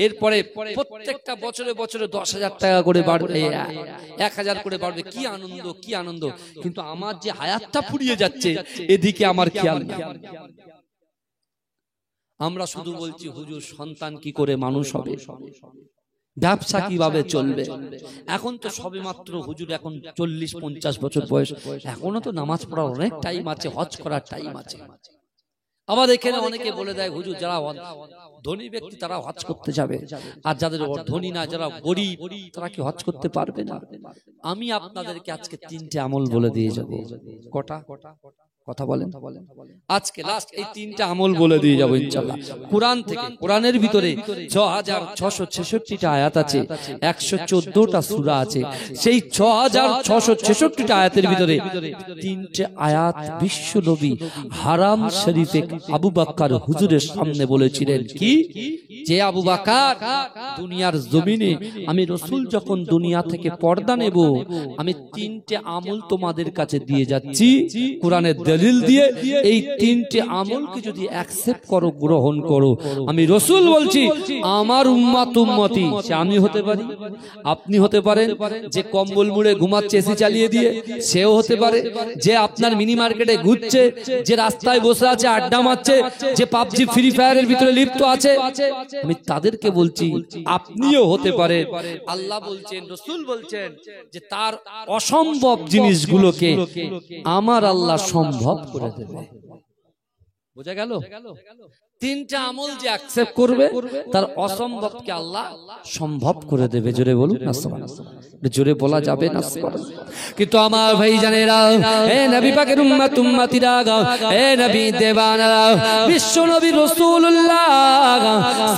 এরপরে প্রত্যেকটা বছরে বছরে 10,000 টাকা করে বাড়বে, 1,000 করে বাড়বে, কি আনন্দ, কি আনন্দ। কিন্তু আমার যে হায়াতটা ফুরিয়ে যাচ্ছে এদিকে আমার খেয়াল নেই। আমরা শুধু বলছি হুজুর সন্তান কি করে মানুষ হবে, ব্যবসা কিভাবে চলবে। এখন তো সবে মাত্র হুজুর এখন 40-50 বছর বয়স, এখনো তো নামাজ পড়ার অনেক টাইম আছে, হজ করার টাইম আছে। আবার এখানে অনেকে বলে দেয় হুজুর যারা ধনী ব্যক্তি তারা হজ করতে যাবে, আর যাদের ধনী না, যারা গরিব তারা কি হজ করতে পারবে না। আমি আপনাদেরকে আজকে 3টে আমল বলে দিয়ে যাব। কটা কথা বলেন? আজকে লাস্ট এই 3টে আমল বলে দিয়ে যাবো ইনশাআল্লাহ কুরআন থেকে। কোরআনের ভিতরে 6666টা আয়াত আছে, 114টা সূরা আছে। সেই 6666টা আয়াতের ভিতরে 3টে আয়াত বিশ্ব নবী হারাম শরীফে আবু বকর হুজুরের সামনে বলেছিলেন কি, যে আবু বকর দুনিয়ার জমিনে আমি রাসূল যখন দুনিয়া থেকে পর্দা নেব, আমি 3টে আমল তোমাদের কাছে দিয়ে যাচ্ছি কোরআনের দলিল দিয়ে। এই 3টে আমলকে যদি অ্যাকসেপ্ট করো, গ্রহণ করো, আমি রাসূল বলছি আমার উম্মত উম্মতি, সে আমি হতে পারি, আপনি হতে পারেন, যে কম্বল মুড়ে ঘুমাচ্ছে এসি চালিয়ে দিয়ে সেও হতে পারে, যে আপনার মিনি মার্কেটে ঘুরছে, যে রাস্তায় বসে আছে আড্ডা মারছে, যে পাবজি ফ্রি ফায়ারের ভিতরে লিপ্ত আছে, আমি তাদেরকে বলছি আপনিও হতে পারেন। আল্লাহ বলছেন, রাসূল বলছেন যে তার অসম্ভব জিনিসগুলোকে আমার আল্লাহ সম্ভব করে দেবে। বোঝা গেল? 3টে আমল যে অ্যাকসেপ্ট করবে তার অসম্ভবকে আল্লাহ সম্ভব করে দেবে। জোরে বলুন না সুবহানাল্লাহ। জোরে বলা যাবে না সুবহানাল্লাহ। কিন্তু আমার ভাই জানেরা, হে নবী পাকের উম্মত উম্মতিরা, হে নবী দেওয়ানারা, বিশ্ব নবী রাসূলুল্লাহ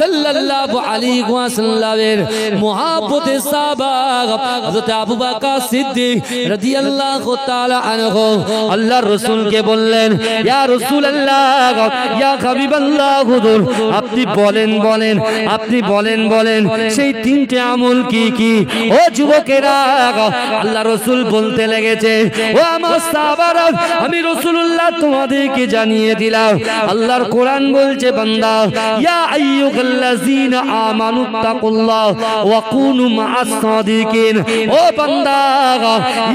সাল্লাল্লাহু আলাইহি ওয়াসাল্লামের মুহাব্বতে সাহাবা হযরত আবু বকর সিদ্দিক রাদিয়াল্লাহু তাআলা আনহু আল্লাহর রাসূলকে বললেন, ইয়া রাসূলুল্লাহ, ইয়া হাবিবাল্লাহ, আপনি বলেন বলেন, আপনি বলেন বলেন সেই 3টে আমল কি কি? ও যুবকেরা, আল্লাহ রাসূল বলতে লেগেছে, ও আমার সাহাবারা, আমি রাসূলুল্লাহ তোমাদেরকে জানিয়ে দিলাম। আল্লাহর কোরআন বলছে, বান্দা, ইয়া আইয়ুহাল্লাযীনা আমানু তাকুল্লাহ ওয়া কুনু মা'আস সাদিকিন। ও বান্দা,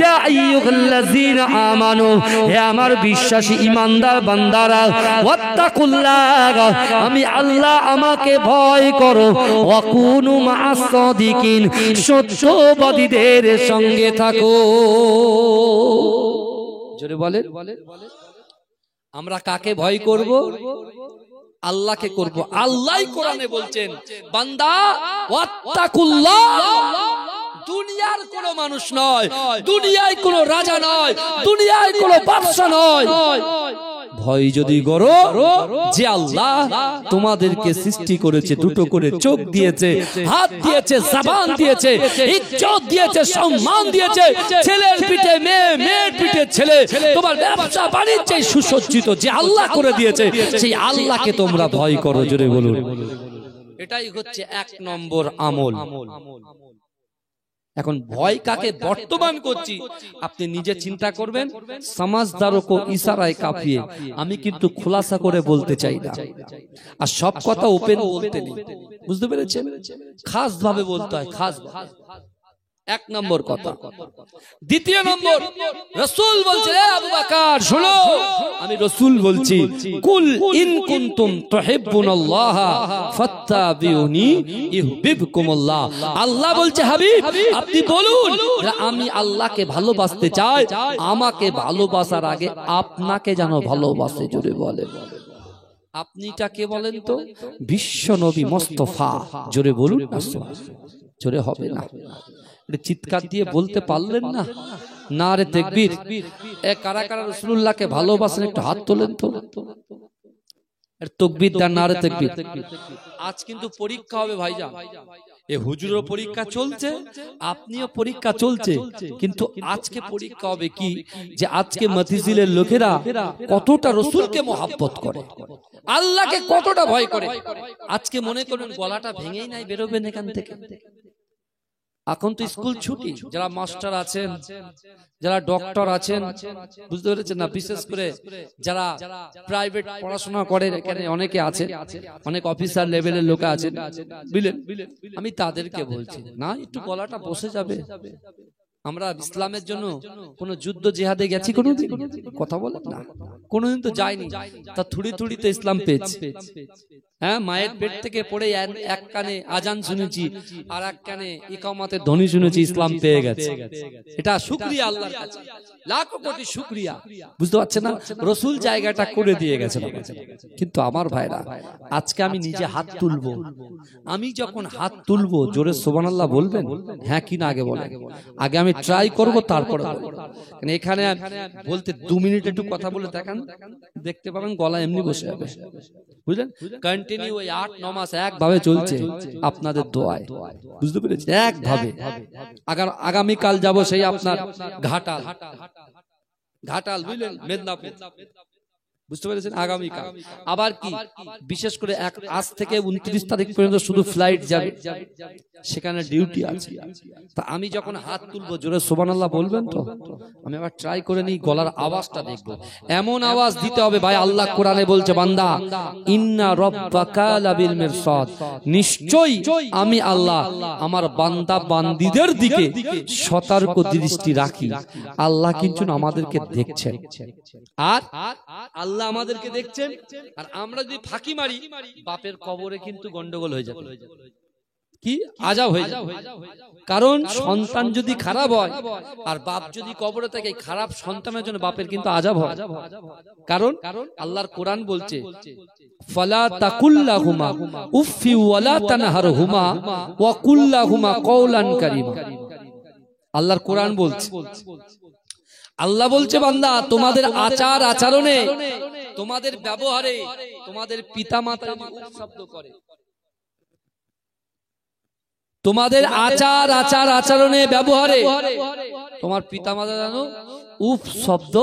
ইয়া আইয়ুহাল্লাযীনা আমানু, হে আমার বিশ্বাসী ঈমানদার বান্দারা, ওয়াত্তাকুল্লাহ, আমি আল্লাহ আমাকে ভয় করো, ওয়া কুনু মা'আস সাদিকিন, সত্যবাদীদের সঙ্গে থাকো। জোরে বলেন, আমরা কাকে ভয় করব? আল্লাহকে করব। আল্লাহই কোরআনে বলছেন, বান্দা ওয়াত্তাকুল্লাহ, দুনিয়ার কোন মানুষ নয়, দুনিয়ায় কোন রাজা নয়, দুনিয়ায় কোন বাদশা নয়, ভয় যদি করো যে আল্লাহ তোমাদেরকে সৃষ্টি করেছে, দুটো করে চোখ দিয়েছে, হাত দিয়েছে, জবান দিয়েছে, ইজ্জত দিয়েছে, সম্মান দিয়েছে, ছেলের পিঠে মেয়ে, মেয়ের পিঠে ছেলে, তোমার ব্যবসা বাণিজ্যে সুসজ্জিত যে আল্লাহ করে দিয়েছে, সেই আল্লাহকে তোমরা ভয় করো। জোরে বলুন। এটাই হচ্ছে 1 নম্বর আমল। এখন ভয় কাকে বর্তমান করছি আপনি নিজে চিন্তা করবেন। সমাজদারও কো ইশারায় কাফিয়ে, আমি কিন্তু খোলাসা করে বলতে চাই না, আর সব কথা ওপেন বলতে নেই, বুঝতে পেরেছেন? খাস ভাবে বলতে হয়, খাস ভাবে। 1 নম্বর কথা। 2 নম্বর, রাসূল বলছে, এ আবু বকর শোনো, আমি রাসূল বলছি, কুল ইন কুনতুম তুহিব্বুনাল্লাহ ফাত্তাবিউনি ইউহিব্বুকুমুল্লাহ। আল্লাহ বলছে, হাবিব আপনি বলুন, আমি আল্লাহকে ভালোবাসতে চাই, আমাকে ভালোবাসার আগে আপনাকে যেন ভালোবাসে। জোরে বলে, আপনিটা কে বলেন তো? বিশ্ব নবী মুস্তাফা। জোরে বলুন না, জোরে হবে না, চিৎকার দিয়ে বলতে পারলেন না? নারে তাকবীর। এ কারা কারা রাসূলুল্লাহকে ভালোবাসেন একটু হাত তোলেন তো। এর তাকবীর দান, নারে তাকবীর। আজ কিন্তু পরীক্ষা হবে ভাইজান, এ হুজুরের পরীক্ষা চলছে, আপনিও পরীক্ষা চলছে, কিন্তু আজকে পরীক্ষা হবে কি যে আজকে মতিঝিলের লোকেরা কতটা রাসূলকে মহব্বত করে, আল্লাহকে কতটা ভয় করে। আজকে মনে করুন গলাটা ভেঙেই নাই বেরোবেন এখান থেকে। এখন তো স্কুল ছুটি, যারা মাস্টার আছেন, যারা ডক্টর আছেন, বুঝতে পেরেছেন না, বিশেষ করে যারা প্রাইভেট পড়াশোনা করে এখানে অনেকে আছে, অনেক অফিসার লেভেলের লোক আছেন, বুঝলেন, আমি তাদেরকে বলছি না একটু গলাটা বসে যাবে। আমরা ইসলামের জন্য কোন যুদ্ধ জিহাদে গেছি কোনোদিন? কথা বলেন না, কোনোদিন তো যাইনি। তা থুড়ি থুড়ি তো ইসলাম পেয়েছি। হ্যাঁ, মায়ের পেট থেকে পড়ে এক কানে আজান শুনেছি আর এক কানে ইকামতের ধ্বনি শুনেছি, ইসলাম পেয়ে গেছে। এটা শুকরিয়া আল্লাহর কাছে, লাখো কোটি শুকরিয়া। বুঝতে পারছেন না, রাসূল জায়গাটা করে দিয়ে গেছেন। কিন্তু আমার ভাইরা, আজকে আমি নিজে হাত তুলবো, আমি যখন হাত তুলবো জোরে সুবহানাল্লাহ বলবেন? হ্যাঁ কি না আগে বলেন? আগে আমি ট্রাই করব, তারপরে এখানে বলতে 2 মিনিট একটু কথা বলে দেখান, দেখতে পাবেন গলা এমনি বসে যাবে। বুঝলেন, কন্টিনিউ ওই 8-9 মাস একভাবে চলছে আপনাদের দোয়ায়। বুঝতে পেরেছেন, একভাবে। আগামী কাল যাব সেই আপনার ঘাটাল, বুঝলেন, মেদিনীপুর। বুঝতে পেরেছেন, আগামীকাল আবার কি বিশেষ করে আজ থেকে 29 তারিখ পর্যন্ত শুধু ফ্লাইট যাবে, সেখানে ডিউটি আছে। তা আমি যখন হাত তুলবো জোরে সুবহানাল্লাহ বলবেন তো? আমি আবার ট্রাই করে নিই, গলার আওয়াজটা দেখবো, এমন আওয়াজ দিতে হবে ভাই। আল্লাহ কোরআনে বলছে, বান্দা ইন্না রাব্বাকা লাবিল মিরসাদ, নিশ্চয়ই আমি আল্লাহ আমার বান্দা বান্দীদের দিকে সতর্ক দৃষ্টি রাখি। আল্লাহ কিন্তু আমাদেরকে দেখছেন, আর আল্লাহ আমাদেরকে দেখছেন, আর আমরা যদি ফাঁকি মারি বাপের কবরে কিন্তু গন্ডগোল হয়ে যাবে, কি আযাব হয়ে যাবে। কারণ সন্তান যদি খারাপ হয় আর বাপ যদি কবরে থাকে, খারাপ সন্তানের জন্য বাপের কিন্তু আযাব হয়। কারণ আল্লাহর কোরআন বলছে, ফালা তাকুল্লাহুমা উফফি ওয়ালা তানহারহুমা ওয়া কুল্লাহুমা কওলান কারীমা। আল্লাহর কোরআন বলছে, আল্লাহ বলছে, বান্দা তোমাদের আচার আচরণে, তোমাদের ব্যবহারে, তোমাদের পিতামাতা শব্দ করে, তোমাদের আচার আচরণে ব্যবহারে তোমার পিতামাতা জানো উফ শব্দ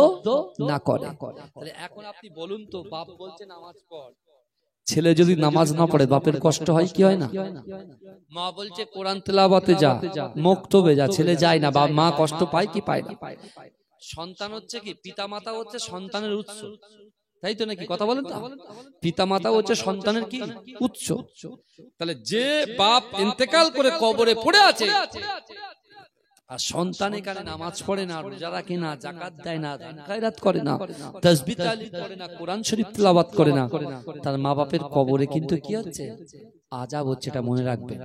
না করে। তাহলে এখন আপনি বলুন তো, বাপ বলছে নামাজ পড়, ছেলে যদি নামাজ না পড়ে বাপের কষ্ট হয় কি হয় না? মা বলছে কোরআন তেলাওয়াতে যা, মক্তবে যা, ছেলে যায় না, মা কষ্ট পায় কি পায় না? সন্তান হচ্ছে কি, পিতামাতা হচ্ছে সন্তানের উৎস, তাই তো নাকি? কথা বলেন তো, পিতামাতা হচ্ছে সন্তানের কি উৎস। তাহলে যে বাপ ইন্তেকাল করে কবরে পড়ে আছে আর সন্তান এখানে নামাজ পড়ে না, রোজা রাখে না, যাকাত দেয় না, দান খায়রাত করে না, তাসবিহ তাহলিল করে না, কোরআন শরীফ তেলাওয়াত করে না, তার মা বাপের কবরে কিন্তু কি হচ্ছে? আযাব হচ্ছে, এটা মনে রাখবেন।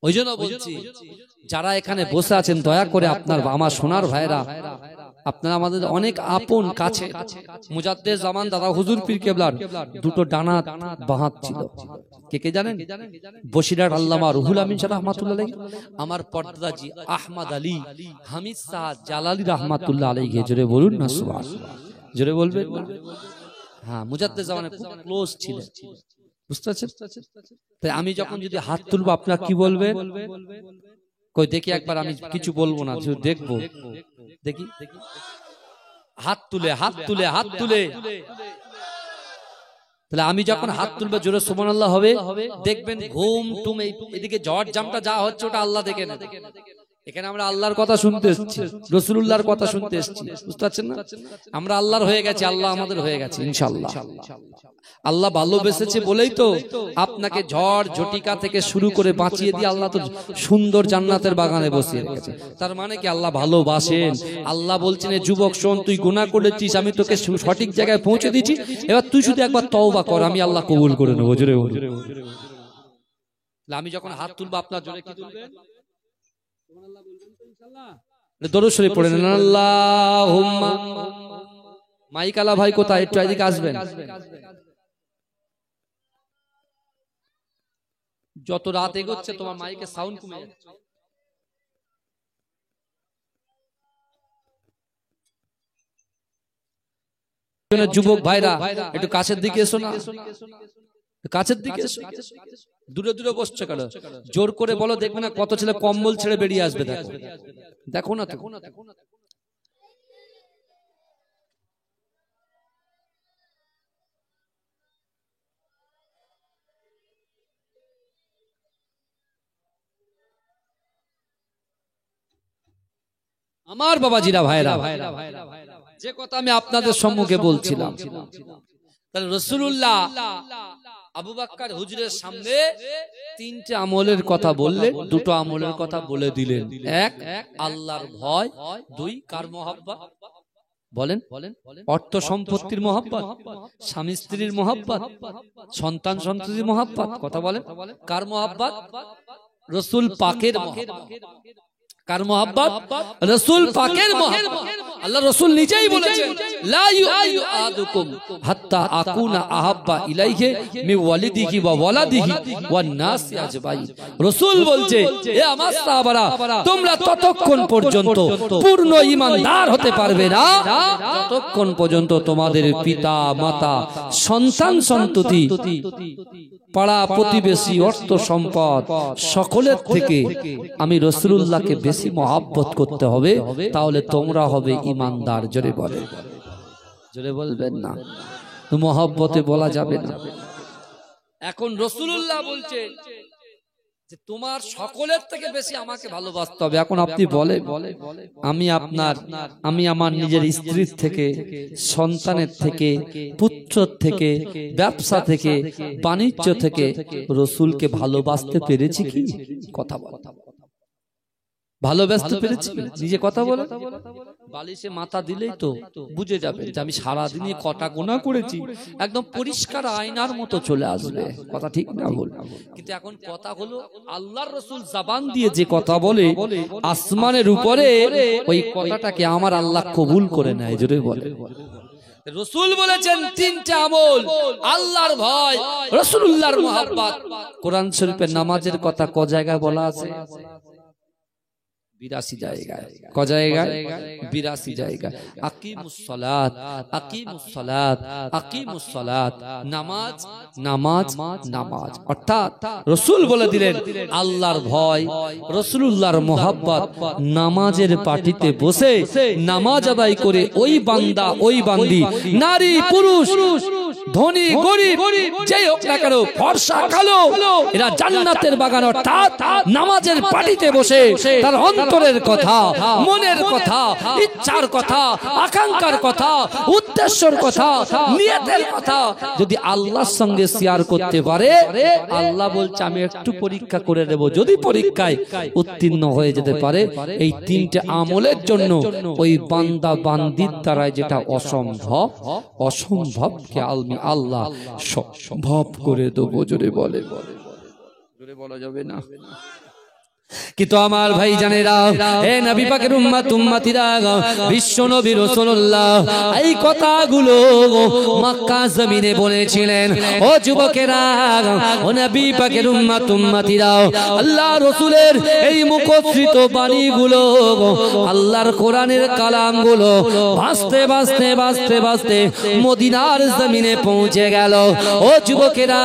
ওই জন্য বলছি, যারা এখানে বসে আছেন দয়া করে আপনার আমার সোনার ভাইরা, আপনারা আমাদের অনেক আপন কাছে। মুজাদ্দেদ জামান দাদা হুজুর পীর কেবলার দুটো ডানা বাহাত ছিল, কে কে জানেন? বসিরার আল্লামা রুহুল আমিন শাহ রাহমাতুল্লাহ আলাইহি, আমার পর্দাজি আহমদ আলী হামিদ শাহ জালালি রাহমাতুল্লাহ আলাইহি। জোরে বলুন না সুবহানাল্লাহ, জোরে বলবেন। হ্যাঁ, মুজাদ্দেদ জামানে খুব ক্লোজ ছিলেন, বুঝতে পারছেন? তাই আমি যখন যদি হাত তুলবো আপনারা কি বলবেন? কই দেখি একবার, আমি কিছু বলবো না, শুধু দেখবো। দেখি হাত তুলে, হাত তুলে, হাত তুলে। তাহলে আমি যখন হাত তুলবো জোরে সুবহানাল্লাহ হবে, দেখবেন ঘুম টুম এদিকে ঝড় জামটা যা হচ্ছে ওটা আল্লাহ দেখে না। এখানে আমরা আল্লাহর কথা শুনতে এসেছি, রাসূলুল্লাহর কথা শুনতে এসেছি, বুঝতে পারছেন না? আমরা আল্লাহর হয়ে গেছি, আল্লাহ আমাদের হয়ে গেছে ইনশাআল্লাহ। আল্লাহ ভালোবেসেছে বলেই তো আপনাকে ঝড় ঝটিকা থেকে শুরু করে বাঁচিয়ে দিয়ে আল্লাহ তো সুন্দর জান্নাতের বাগানে বসিয়ে রেখেছে। তার মানে কি আল্লাহ ভালোবাসেন। আল্লাহ বলছেন, যুবক শোন, তুই গুনাহ করেছিস, আমি তোকে সঠিক জায়গায় পৌঁছে দিয়েছি, এবার তুই শুধু একবার তওবা কর, আমি আল্লাহ কবুল করে নেব। জোরে বল। আমি যখন হাত তুলবো আপনার জোরে কি তুলবেন? সুবহানাল্লাহ বলবেন তো ইনশাআল্লাহ। দরুদ শরীফ পড়েন, আল্লাহুম্মা। মাইকালা ভাই কোথায়? একটু এদিকে আসবেন। যত রাত এগোচ্ছে তোমার মাইকে সাউন্ড কমে যাচ্ছে। পিছনের যুবক ভাইরা একটু কাছের দিকে এসো না, কাছের দিকে এসো। দূরে দূরে বসছো কেন? জোর করে বলো, দেখবে না কত ছেলে কম্বল ছেড়ে বেরিয়ে আসবে। দেখো দেখো না, দেখো না। আমার বাবাজিরা ভাইরা, যে কথা আমি আপনাদের সম্মুখে বলছিলাম, তাহলে রাসূলুল্লাহ আবু বকর হুজুরের সামনে তিনটে আমলের কথা বললেন, দুটো আমলের কথা বলে দিলেন। এক, আল্লাহর ভয়। দুই, কার মহব্বত? বলেন, অর্থ সম্পত্তির মহব্বত, স্বামী স্ত্রীর মহব্বত, সন্তান সন্ততির মহব্বত। কথা বলেন, কার মহব্বত? রাসূল পাকের মহব্বত। কার মহব্বত? রাসূল পাকের মহব্বত। আল্লাহ রাসূল নিজেই বলেছেন, লা ইউমিনু আহাদুকুম হাত্তা আকুনা আহাব্বা ইলাইহি মিন ওয়ালিদিহি ওয়া ওয়ালাদিহি ওয়ান নাসি আজমাইন। রাসূল বলছে, এ আমার সাহাবারা, তোমরা ততক্ষণ পর্যন্ত পূর্ণ ঈমানদার হতে পারবে না যতক্ষণ পর্যন্ত তোমাদের পিতা মাতা, সন্তান সন্ততি, পাড়া প্রতিবেশী, অর্থ সম্পদ সকলের থেকে আমি রাসূলুল্লাহকে বেশি মহব্বত করতে হবে, তাহলে তোমরা হবে ঈমানদার। জোরে বলে, জোরে বলবেন না, মহব্বতে বলা যাবে না। এখন রাসূলুল্লাহ বলছে যে তোমার সকলের থেকে বেশি আমাকে ভালোবাসতে হবে। এখন আপনি বলে, আমি আমার নিজের স্ত্রীর থেকে, সন্তানের থেকে, পুত্র থেকে, ব্যবসা থেকে, বাণিজ্য থেকে রাসূলকে ভালোবাসতে পেরেছি কি? কথা বল, ভালোবাসতে পেরেছি? নিজে কথা বলে। বালিশে মাথা দিলেই তো বুঝে যাবে যে আমি সারাদিনে কটা গুনাহ করেছি, একদম পরিষ্কার আয়নার মতো চলে আসবে। কথা ঠিক না বল? কিন্তু এখন কথা হলো, আল্লাহর রাসূল জবান দিয়ে যে কথা বলে আসমানের উপরে, ওই কথাটাকে আমার আল্লাহ কবুল করে নেয়। জোরে বলে। রাসূল বলেছেন তিনটা আমল, আল্লাহর ভয়, রাসূলুল্লাহর মহব্বত। কোরআন শরীফে নামাজের কথা ক জায়গায় বলা আছে? 82 জায়গায়। ক জায়গায়? 82 জায়গায়। আকিমুস সালাত, আকিমুস সালাত, আকিমুস সালাত। নামাজ, নামাজ, নামাজ। অর্থাৎ রাসূল বলে দিলেন, আল্লাহর ভয়, রাসূলুল্লাহর মহব্বত, নামাজের পাটিতে বসে নামাজ আদায় করে ওই বান্দা, ওই বান্দি, নারী পুরুষ, ধনী গরিব, যেই হোক না কেন, ফর্সা কালো, এরা জান্নাতের বাগান। অর্থাৎ নামাজের পাটিতে বসে তার অন্তরের কথা, মনের কথা, ইচ্ছার কথা, আকাঙ্ক্ষার কথা, উদ্দেশ্যের কথা, নিয়তের কথা যদি আল্লাহর সঙ্গে শেয়ার করতে পারে, আল্লাহ বলছে আমি একটু পরীক্ষা করে দেব। যদি পরীক্ষায় উত্তীর্ণ হয়ে যেতে পারে, এই তিনটে আমলের জন্য ওই বান্দা বান্দির দ্বারা যেটা অসম্ভব, অসম্ভবকে আমি আল্লাহ সম্ভব করে দেবো। জোরে বলে, জোরে বলা যাবে না। কিন্তু আমার ভাই জানেরা, হে নবী পাকের উম্মত উম্মতিরা, বিশ্ব নবী রাসূলুল্লাহ এই কথাগুলো মক্কা জমিনে বলেছিলেন। ও যুবকেরা, ও নবী পাকের উম্মত উম্মতিরা, আল্লাহ রাসূলের এই মুখোচ্চৃত বাণীগুলো, আল্লাহর কোরআনের কালামগুলো ভাসতে ভাসতে ভাসতে ভাসতে মদিনার জমিনে পৌঁছে গেল। ও যুবকেরা,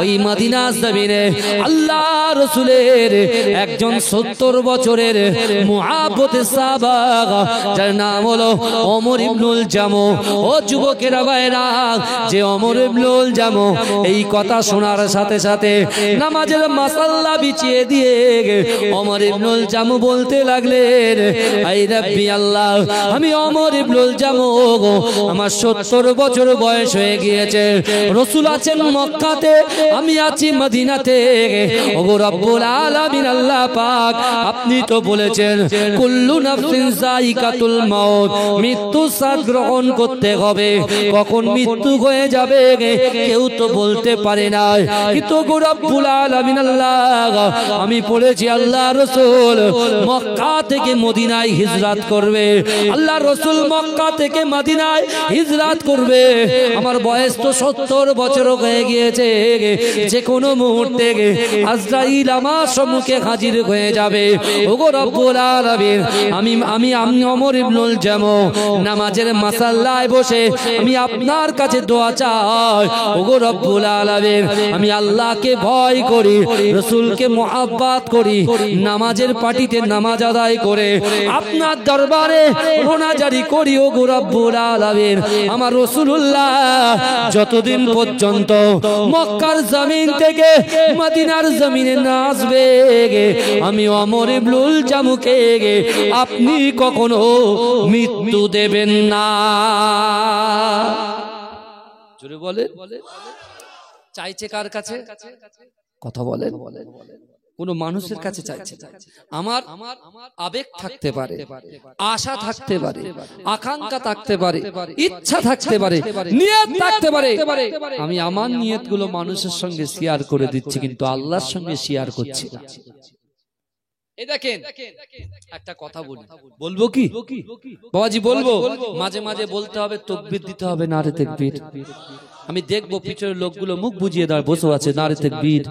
ওই মদিনার জমিনে আল্লাহ রাসূলের একজন 70 বছরের মুহাব্বতের সাহাবা, যার নাম হলো ওমর ইবনুল জামু। ও যুবকেরা ভাইরা, যে ওমর ইবনুল জামু এই কথা শোনার সাথে সাথে নামাজের মাসাল্লা বিছিয়ে দিয়ে ওমর ইবনুল জামু বলতে লাগলেন, আই রাব্বি আল্লাহ, আমি ওমর ইবনুল জামু, আমার 70 বছর বয়স হয়ে গিয়েছে। রাসূল আছেন মক্কাতে, আমি আছি মদিনাতে। ওগো রব্বুল আলামিন আল্লাহ পাক, আপনি তো বলেছেন কুল্লু নাফসিন যায়িকাতুল মাউত, মৃত্যু স্বাদ গ্রহণ করতে হবে। কখন মৃত্যু হয়ে যাবে কেউ তো বলতে পারে না। কিন্তু গো রব্বুল আলামিন আল্লাহ, আমি পড়েছি আল্লাহ রাসূল মক্কা থেকে মদিনায় হিজরত করবে। আল্লাহ রাসূল মক্কা থেকে মদিনায় হিজরত করবে। আমার বয়স তো 70 বছর হয়ে গিয়েছে। যে কোনো মুহূর্তে আজরাইল আমার সম্মুখে হাজির হাজির হয়ে যাবে। ওগো রব্বুল আলামিন, আমি ওমর ইবনুল জামু নামাজের মাসাল্লায় বসে আমি আপনার কাছে দোয়া চাই। ওগো রব্বুল আলামিন, আমি আল্লাহকে ভয় করি, রাসূলকে মুহাব্বত করি, নামাজের পাটিতে নামাজ আদায় করে আপনার দরবারে রোনাজারি করি। ওগো রব্বুল আলামিন, আমার রাসূলুল্লাহ যতদিন পর্যন্ত মক্কার জমিন থেকে মদিনার জমিনে না আসবে, আমি ওমর ইবনুল জামুকে আপনি কখনো মৃত্যু দেবেন না। জোরে বলে, চাইছে কার কাছে? কথা বলেন, কোন মানুষের কাছে চাইছে? আমার আবেগ থাকতে পারে, আশা থাকতে পারে, আকাঙ্ক্ষা থাকতে পারে, ইচ্ছা থাকতে পারে, নিয়ত থাকতে পারে। আমি আমার নিয়তগুলো মানুষের সঙ্গে শেয়ার করে দিচ্ছি, কিন্তু আল্লাহর সঙ্গে শেয়ার করছি না। এই দেখেন, একটা কথা বলি, বলবো কি বাবাজি? বলবো। মাঝে মাঝে বলতে হবে, তাকবীর দিতে হবে, নারে তাকবীর। আমি দেখবো পিছনের লোকগুলো মুখ বুজিয়ে দাঁড়িয়ে বসে আছে, নারে তাকবীর।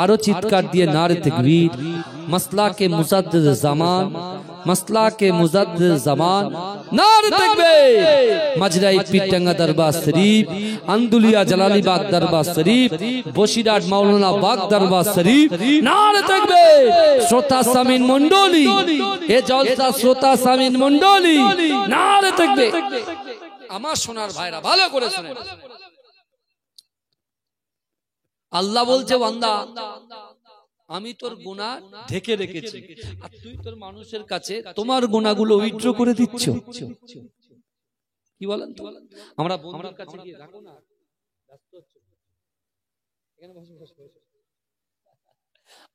আরো চিৎকার দিয়ে নারে তাকবীর। মাসলা কে মুজাদ্দিদ জামান, মাসলা কে মুজাদ্দিদ জামান, নারে তাকবীর। মাজরাই পিটাঙ্গা দরবার শরীফ, আন্দুলিয়া জালালিবাগ দরবার শরীফ, বসিরহাট মাওলানা বাগ দরবার শরীফ, নারে তাকবীর। শ্রোতা সামিন মণ্ডলী, এ জলসা শ্রোতা সামিন মণ্ডলী, নারে তাকবীর। আমার সোনার ভাইরা ভালো করে শুনেন, আল্লাহ বলছে, বান্দা আমি তোর গুনাহ ঢেকে রেখেছি, আর তুই তোর মানুষের কাছে তোমার গুনাহগুলো উইথড্র করে দিচ্ছ। কি বলেন? আমরা বন্ধুর কাছে গিয়ে রাখো না,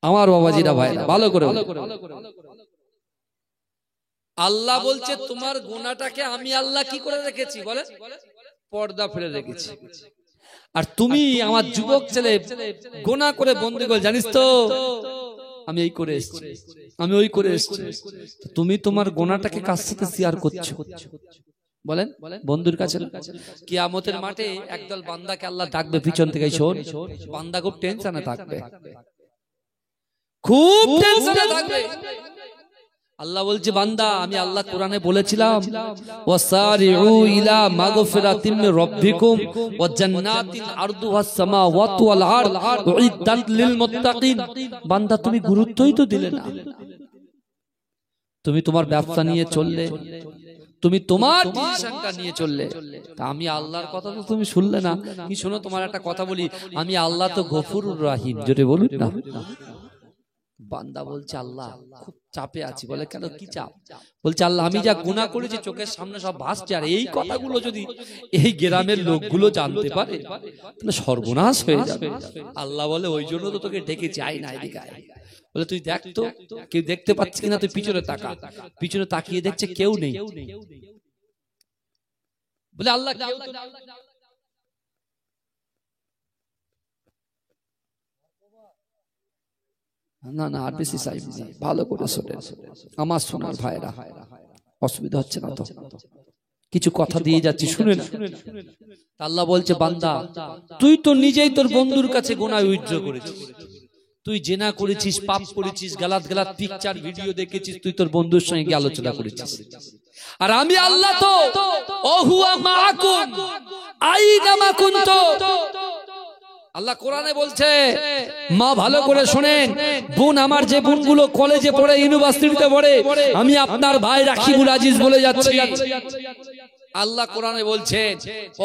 আমার বাবাজিরা ভাইরা ভালো করে, আল্লাহ বলছে তোমার গুনাহটাকে আমি আল্লাহ কি করে রেখেছি? বলে পর্দা ফেলে রেখেছি। আর তুমি আমার যুবক ছেলে গুনাহ করে বন্দি করে, জানিস তো আমি এই করে এসেছি, আমি ওই করে এসেছি। তুমি তোমার গুনাহটাকে কার সাথে শেয়ার করছো? বলেন, বন্ধুর কাছে। কিয়ামতের মাঠে একদল বান্দাকে আল্লাহ ডাকবে পিছন থেকে, শোন। বান্দা খুব টেনশনে থাকবে, খুব টেনশনে থাকবে। আল্লাহ বলছে, বান্দা আমি আল্লাহ কোরআনে বলেছিলাম, ওয়াসারিউ ইলা মাগফিরাতিম মির রাব্বিকুম ওয়া জান্নাতিন আরদুহাস সামাওয়াতু ওয়াল আরদ উইদ্দাত লিল মুত্তাকিন। বান্দা তুমি গুরুত্বই তো দিলে না। তুমি তোমার ব্যবসা নিয়ে চললে, তুমি তোমার ডিসিশনটা নিয়ে চললে, তা আমি আল্লাহর কথা তো তুমি শুনলে না। কি শোনো, তোমার একটা কথা বলি, আমি আল্লাহ তো গফুরুর রহিম, জোরে বলুন না। বান্দা বলছে, আল্লাহ খুব চাপে আছি। বলে, কেন, কি চাপ? বলছে, আল্লাহ আমি যা গুনাহ করেছি চোখের সামনে সব ভাসছে, আর এই কথাগুলো যদি এই গ্রামের লোকগুলো জানতে পারে তাহলে সর্বনাশ হয়ে যাবে। আল্লাহ বলে, ওই জন্য তো তোকে ডেকেছি, আয় না এদিকে আয়। বলে, তুই দেখ তো কেউ দেখতে পাচ্ছি কিনা, তুই পিছনে তাকা। পিছনে তাকিয়ে দেখছে কেউ নেই। বলে, আল্লাহ কেউ তো নেই। না না, আর বেশি চাই না, ভালো করে শোনেন আমার সোনার ভাইরা, অসুবিধা হচ্ছে না তো? কিছু কথা দিয়ে যাচ্ছি, শুনেন। আল্লাহ বলছে, বান্দা তুই তো নিজেই তোর বন্ধুর কাছে গুনাহ উইথড্র করেছিস, তুই জেনা করেছিস, পাপ করেছিস, গালাত গালাত পিকচার ভিডিও দেখেছিস, তুই তোর বন্ধুর সঙ্গে আলোচনা করেছিস। আর আমি আল্লাহ তো ওহুয়া মাআকুম আইনামা কুনতুম। আল্লাহ কোরআনে বলছে, মা ভালো করে শোনেন, বোন আমার যে বোনগুলো কলেজে পড়ে, ইউনিভার্সিটিতে পড়ে, আমি আপনার ভাই রাকিবুল আজিজ বলে যাচ্ছি। আল্লাহ কোরআনে বলছেন,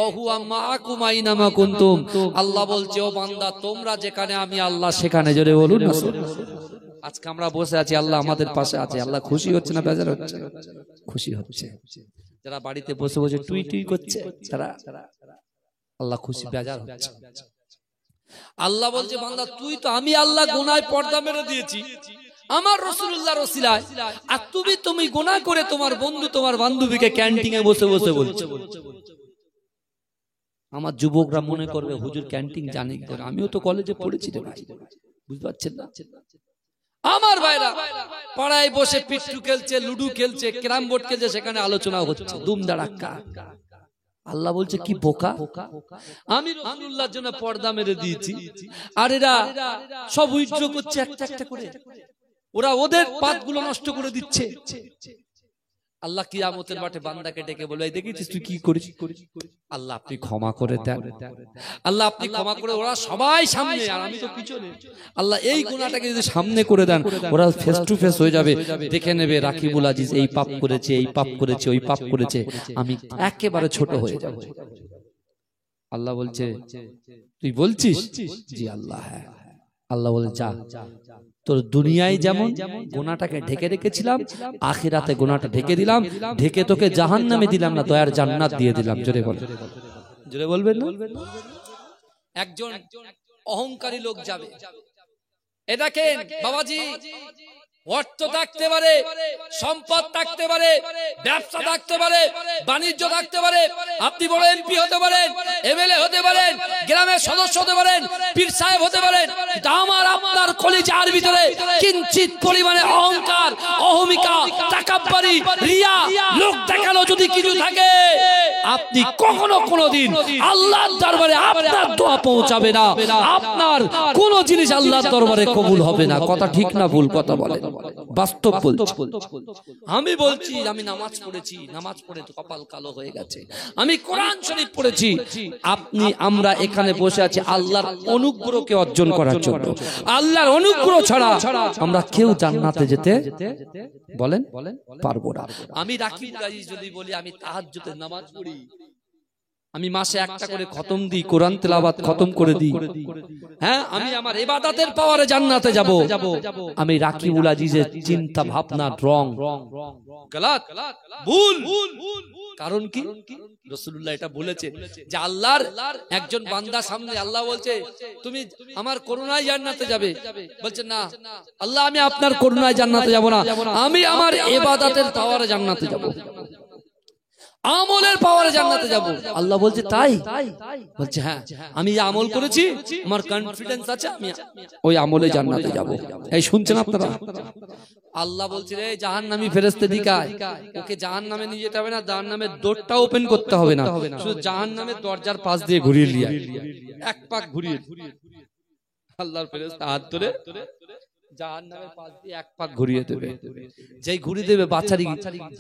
ওহুয়া মাআকুম আইনামা কুনতুম। আল্লাহ বলছে, ও বান্দা তোমরা যেখানে, আমি আল্লাহ সেখানে। জোরে বলুন না। আজকে আমরা বসে আছি, আল্লাহ আমাদের পাশে আছে। আল্লাহ খুশি হচ্ছে না বেজার হচ্ছে? খুশি হচ্ছে। যারা বাড়িতে বসে বসে টুই টুই করছে, তারা আল্লাহ খুশি, বেজার হচ্ছে। আল্লাহ বলছে, বান্দা তুই তো, আমি আল্লাহ গুনায় পর্দা মেরে দিয়েছি আমার রাসূলুল্লাহর ওসিলায়, আর তুমি গুনাহ করে তোমার বন্ধু তোমার বান্ধবীকে ক্যান্টিনে বসে বসে বলছো। আমার যুবকরা মনে করবে, হুজুর ক্যান্টিন জানে কি করে? আমিও তো কলেজে পড়েছি রে ভাই, বুঝতে পারছেন না? আমার ভাইরা পাড়ায় বসে পিট্টু খেলছে, লুডু খেলছে, ক্যারাম বোর্ড খেলছে, সেখানে আলোচনা হচ্ছে দুম দাঁড়াক্কা। আল্লাহ বলছে কি বোকা, আমি রাসূলুল্লাহর জন্য পর্দা মেরে দিয়েছি, আর এরা সব উইথড্র করছে একটা একটা করে, ওরা ওদের পাতগুলো নষ্ট করে দিচ্ছে। আল্লাহ কিয়ামতের মাঠে বান্দাকে ডেকে বলবে, এই দেখেছিস তুই কি করিস? আল্লাহ আপনি ক্ষমা করে দেন, আল্লাহ আপনি ক্ষমা করে, ওরা সবাই সামনে আর আমি তো পিছনে, আল্লাহ এই গুনাহটাকে যদি সামনে করে দেন, ওরা ফেস টু ফেস হয়ে যাবে, দেখে নেবে রাকিবুল আজিজ এই পাপ করেছে, এই পাপ করেছে, ওই পাপ করেছে, আমি একেবারে ছোট হয়ে যাব। আল্লাহ বলছে তুই বলছিস? জি আল্লাহ হ্যাঁ। আল্লাহ বলে যা, তোর দুনিয়ায় যেমন গুনাহটাকে ঢেকে রেখেছিলাম, আখিরাতে গুনাহটা ঢেকে দিলাম, ঢেকে তোকে জাহান্নামে দিলাম না, দয়ার জান্নাত দিয়ে দিলাম। জোরে বল, জোরে বলবেন না? একজন অহংকারী লোক যাবে, এ দেখেন বাবাজি, অর্থ থাকতে পারে, সম্পদ থাকতে পারে, ব্যবসা থাকতে পারে, বাণিজ্য থাকতে পারে, আপনি বড় এমপি হতে পারেন, এমএলএ হতে পারেন, গ্রামের সদস্য হতে পারেন, পীর সাহেব হতে পারেন, আমার আপনার কলিজার ভিতরে কিঞ্চিত পরিমাণে অহংকার, অহমিকা, তাকাব্বুরি, রিয়া, লোক দেখানো যদি কিছু থাকে, আপনি কখনো কোনোদিন আল্লাহর দরবারে আপনার দোয়া পৌঁছাবে না, আপনার কোন জিনিস আল্লাহর দরবারে কবুল হবে না। কথা ঠিক না ভুল কথা বলেন? বাস্তব বলছি। আমি বলছি আমি নামাজ পড়েছি, নামাজ পড়ে তো কপাল কালো হয়ে গেছে, আমি কোরআন শরীফ পড়েছি, আপনি আমরা এখানে বসে আছি আল্লাহর অনুগ্রহকে অর্জন করার জন্য। আল্লাহর অনুগ্রহ ছাড়া আমরা কেউ জান্নাতে যেতে বলেন পারবো না। আমি রাকিবুল আজিজ যদি বলি আমি তাহাজ্জুদের নামাজ পড়ি, আমি মাসে একটা করে খতম দিই, কোরআন তেলাওয়াত খতম করে দিই, হ্যাঁ আমি আমার ইবাদতের পাওয়ারে জান্নাতে যাব, আমি রাকিবুল আজিজের চিন্তা ভাবনা রং গলত, ভুল। কারণ কি? রাসূলুল্লাহ এটা বলেছে যে আল্লাহর একজন বান্দা সামনে, আল্লাহ বলছে তুমি আমার করুণায় জান্নাতে যাবে, বলছে না আল্লাহ আমি আপনার করুণায় জান্নাতে যাব না, আমি আমার ইবাদতের পাওয়ারে জান্নাতে যাব, আমলের পাওয়ারে জান্নাতে যাব। আল্লাহ বলছে তাই? বলছে হ্যাঁ, আমি যে আমল করেছি আমার কনফিডেন্স আছে, আমি ওই আমলে জান্নাতে যাব। এই শুনছেন আপনারা? আল্লাহ বলছে রে জাহান্নামী ফেরেশতা দিকায়, ওকে জাহান্নামে নিয়ে যেতে হবে না, জাহান্নামের দরজা ওপেন করতে হবে না, শুধু জাহান্নামের দরজার পাশ দিয়ে ঘুরিয়ে নিয়ে এক পাক ঘুরিয়ে, আল্লাহর ফেরেশতা হাত ধরে জাহান্নামের পাশ দিয়ে এক পাক ঘুরিয়ে দেবে। যেই ঘুরিয়ে দেবে বাছারি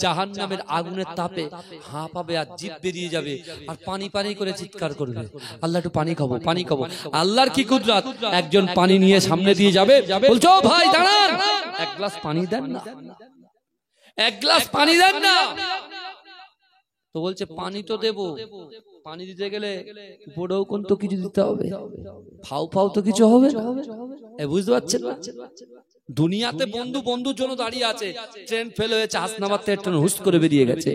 জাহান্নামের আগুনের তাপে হাঁপাবে আর জিভ বেরিয়ে যাবে আর পানি পানি করে চিৎকার করবে, আল্লাহ একটু পানি খাবো, পানি খাবো। আল্লাহর কি কুদরত, একজন পানি নিয়ে সামনে দিয়ে যাবে, বলছো ভাই দাঁড়ান, এক গ্লাস পানি দেন না, এক গ্লাস পানি দেন না। তো বলছে পানি তো দেবো, পানি দিতে গেলে উপরেও কোন তো কিছু দিতে হবে, ফাও ফাও তো কিছু হবে, বুঝতে পারছেন না? দুনিয়াতে বন্ধু বন্ধুর জন্য দাঁড়িয়ে আছে, ট্রেন ফেল হয়েছে, হাসনাবাদ থেকে ট্রেন হুস করে বেরিয়ে গেছে,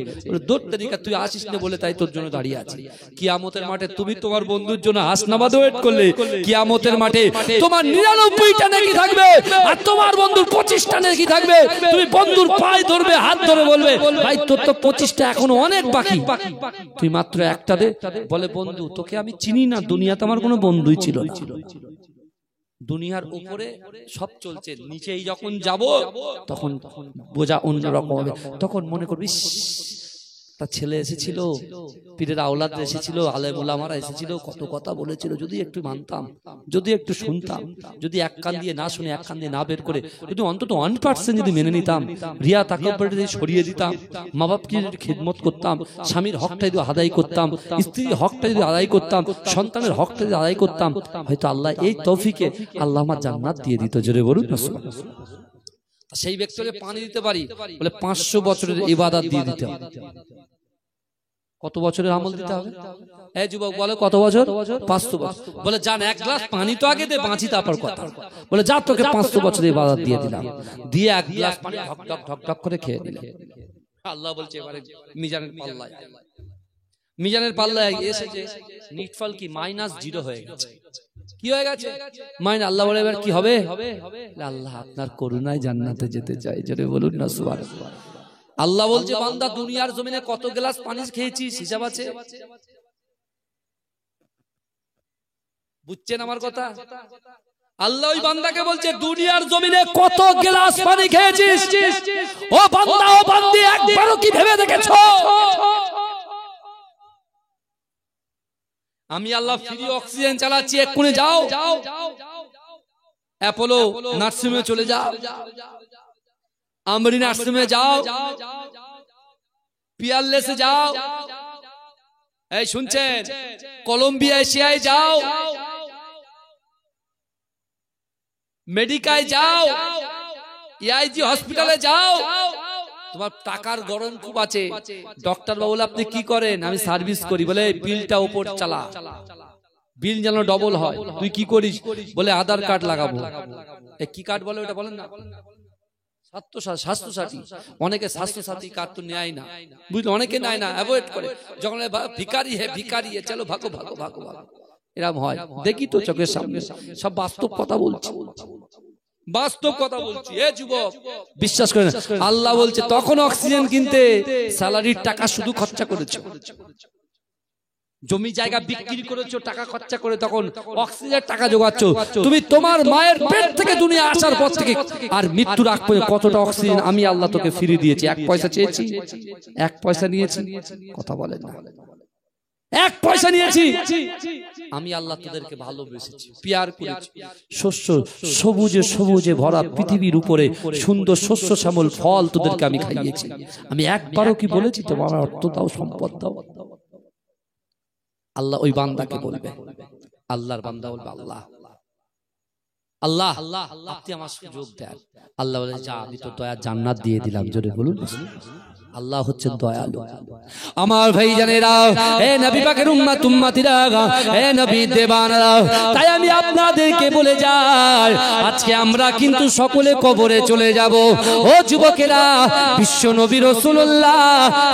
দূর তারিখা তুই আসিস না বলে তাই তোর জন্য দাঁড়িয়ে আছে। কিয়ামতের মাঠে তুমি তোমার বন্ধুর জন্য হাসনাবাদ ওয়েট করলে, কিয়ামতের মাঠে তোমার 99টা নেকি থাকবে আর তোমার বন্ধুর 25টা নেকি থাকবে। তুমি বন্ধুর পায়ে ধরবে, হাত ধরে বলবে ভাই তোর তো 25টা এখনো অনেক বাকি, তুই মাত্র একটা দে। বলে বন্ধু তোকে আমি চিনি না, দুনিয়াতে আমার কোনো বন্ধুই ছিল না, দুনিয়ার উপরে সব চলছে, নিচেই যখন যাব তখন বোঝা অন্যরকম হবে, তখন মনে করবি তার ছেলে এসেছিল, পীরের আওলাদ এসেছিল, আলেম ওলামারা এসেছিল, কত কথা বলেছিল, যদি একটু মানতাম, যদি একটু শুনতাম, যদি এক কান দিয়ে না শুনে এক কান দিয়ে না বের করে যদি অন্তত 1% যদি মেনে নিতাম, রিয়া তাকাব্বুর যদি সরিয়ে দিতাম, মা বাপকে যদি খিদমত করতাম, স্বামীর হকটা যদি আদায় করতাম, স্ত্রীর হকটা যদি আদায় করতাম, সন্তানের হকটা যদি আদায় করতাম, হয়তো আল্লাহ এই তৌফিকে আল্লাহ আমার জান্নাত দিয়ে দিত। জোরে বলুন না সুবহানাল্লাহ। সেই ব্যক্তিকে পানি দিতে পারি, বলে 500 বছরের ইবাদত দিয়ে দিতে হবে। কত বছরের আমল দিতে হবে? এই যুবক বলে কত বছর? 500 বছর। বলে যান এক গ্লাস পানি তো আগে দে, বাঁচি তারপর কথা। বলে যা তোকে 500 বছরের ইবাদত দিয়ে দিলাম, দিয়ে এক গ্লাস পানি ঢক ঢক ঢক ঢক করে খেয়ে দিলাম। আল্লাহ বলছে এবারে মিজানের পাল্লায়, মিজানের পাল্লায় এসেছে নিটফল কি -0 হয়ে গেছে। কি হয়ে গেছে? আল্লাহ বলে এবার কি হবে? আল্লাহ আপনার করুণায় জান্নাতে যেতে চাই। জোরে বলুন না সুবহানাল্লাহ। আল্লাহ বলছে বান্দা দুনিয়ার জমিনে কত গ্লাস পানি খেয়েছিস হিসাব আছে? বুঝছেন আমার কথা? আল্লাহ ওই বান্দাকে বলছে দুনিয়ার জমিনে কত গ্লাস পানি খেয়েছিস? ও বান্দা ও বান্দি একবারও কি ভেবে দেখেছো? আমি আল্লাহ ফ্রি অক্সিজেন চালাচ্ছি, এক্ষুনি যাও অ্যাপোলো নার্সিংহোমে চলে যাও, আমরি নার্সিংহোমে যাও, পিয়ারলেসে যাও, এই শুনছেন, কলম্বিয়া এশিয়ায় যাও, মেডিকায় যাও, এআইজি হসপিটালে যাও। তোমার টাকার গরম খুব আছে, ডক্টর বাবু আপনি কি করেন? আমি সার্ভিস করি। বলে বিলটা উপর চালা, বিল যেন ডবল হয়। তুই কি করিস? বলে আধার কার্ড লাগাবো। কি কার্ড বলে ওটা বলেন না? স্বাস্থ্য সাথী। অনেকে স্বাস্থ্য সাথী কার্ড তো নেয় না, বুঝলি, অনেকে নেয় না, অ্যাভয়েড করে। যখন ভিখারি হে চলো ভাগো ভাগো ভাগো ভাগো, এরকম হয়, দেখি তো চোখের সামনে। সব বাস্তব কথা বলছি, বাস্তব কথা বলছি। এ যুবক বিশ্বাস করেন, আল্লাহ বলছে তখন অক্সিজেন কিনতে স্যালারির টাকা শুধু খরচা করেছো, জমি জায়গা বিক্রি করেছো টাকা খরচা করে, তখন অক্সিজেনের টাকা জোগাচ্ছ। তুমি তোমার মায়ের পেট থেকে দুনিয়া আসার পর থেকে আর মৃত্যুর আগ পর্যন্ত কতটা অক্সিজেন আমি আল্লাহ তোকে ফিরিয়ে দিয়েছি? এক পয়সা চেয়েছি? এক পয়সা নিয়েছি? কথা বলেন না, এক পয়সা নিয়েছি? আমি আল্লাহ তোদেরকে ভালোবেসেছি, পিয়ার করেছি। শস্য সবুজে সবুজে ভরা পৃথিবীর উপরে সুন্দর শস্য শ্যামল ফল তোদেরকে আমি খাইয়েছি। আমি একবারও কি বলেছি তোমার অর্থ দাও, সম্পদ দাও? আল্লাহ ওই বান্দাকে বলবে, আল্লাহর বান্দা বলবে আল্লাহ আল্লাহ আপনি আমার সুযোগ দেন। আল্লাহ বলে যা, আমি তো দয়া জান্নাত দিয়ে দিলাম। জোরে বলুন, আল্লাহ হচ্ছে দয়ালু। আমার ভাই জানেরা, এ নবী পাকের উম্মত উম্মতিরা, এ নবী দেবানরা, তাই আমি আপনাদেরকে বলে যাই, আজকে আমরা কিন্তু সকলে কবরে চলে যাব। ও যুবকেরা, বিশ্ব নবী রাসূলুল্লাহ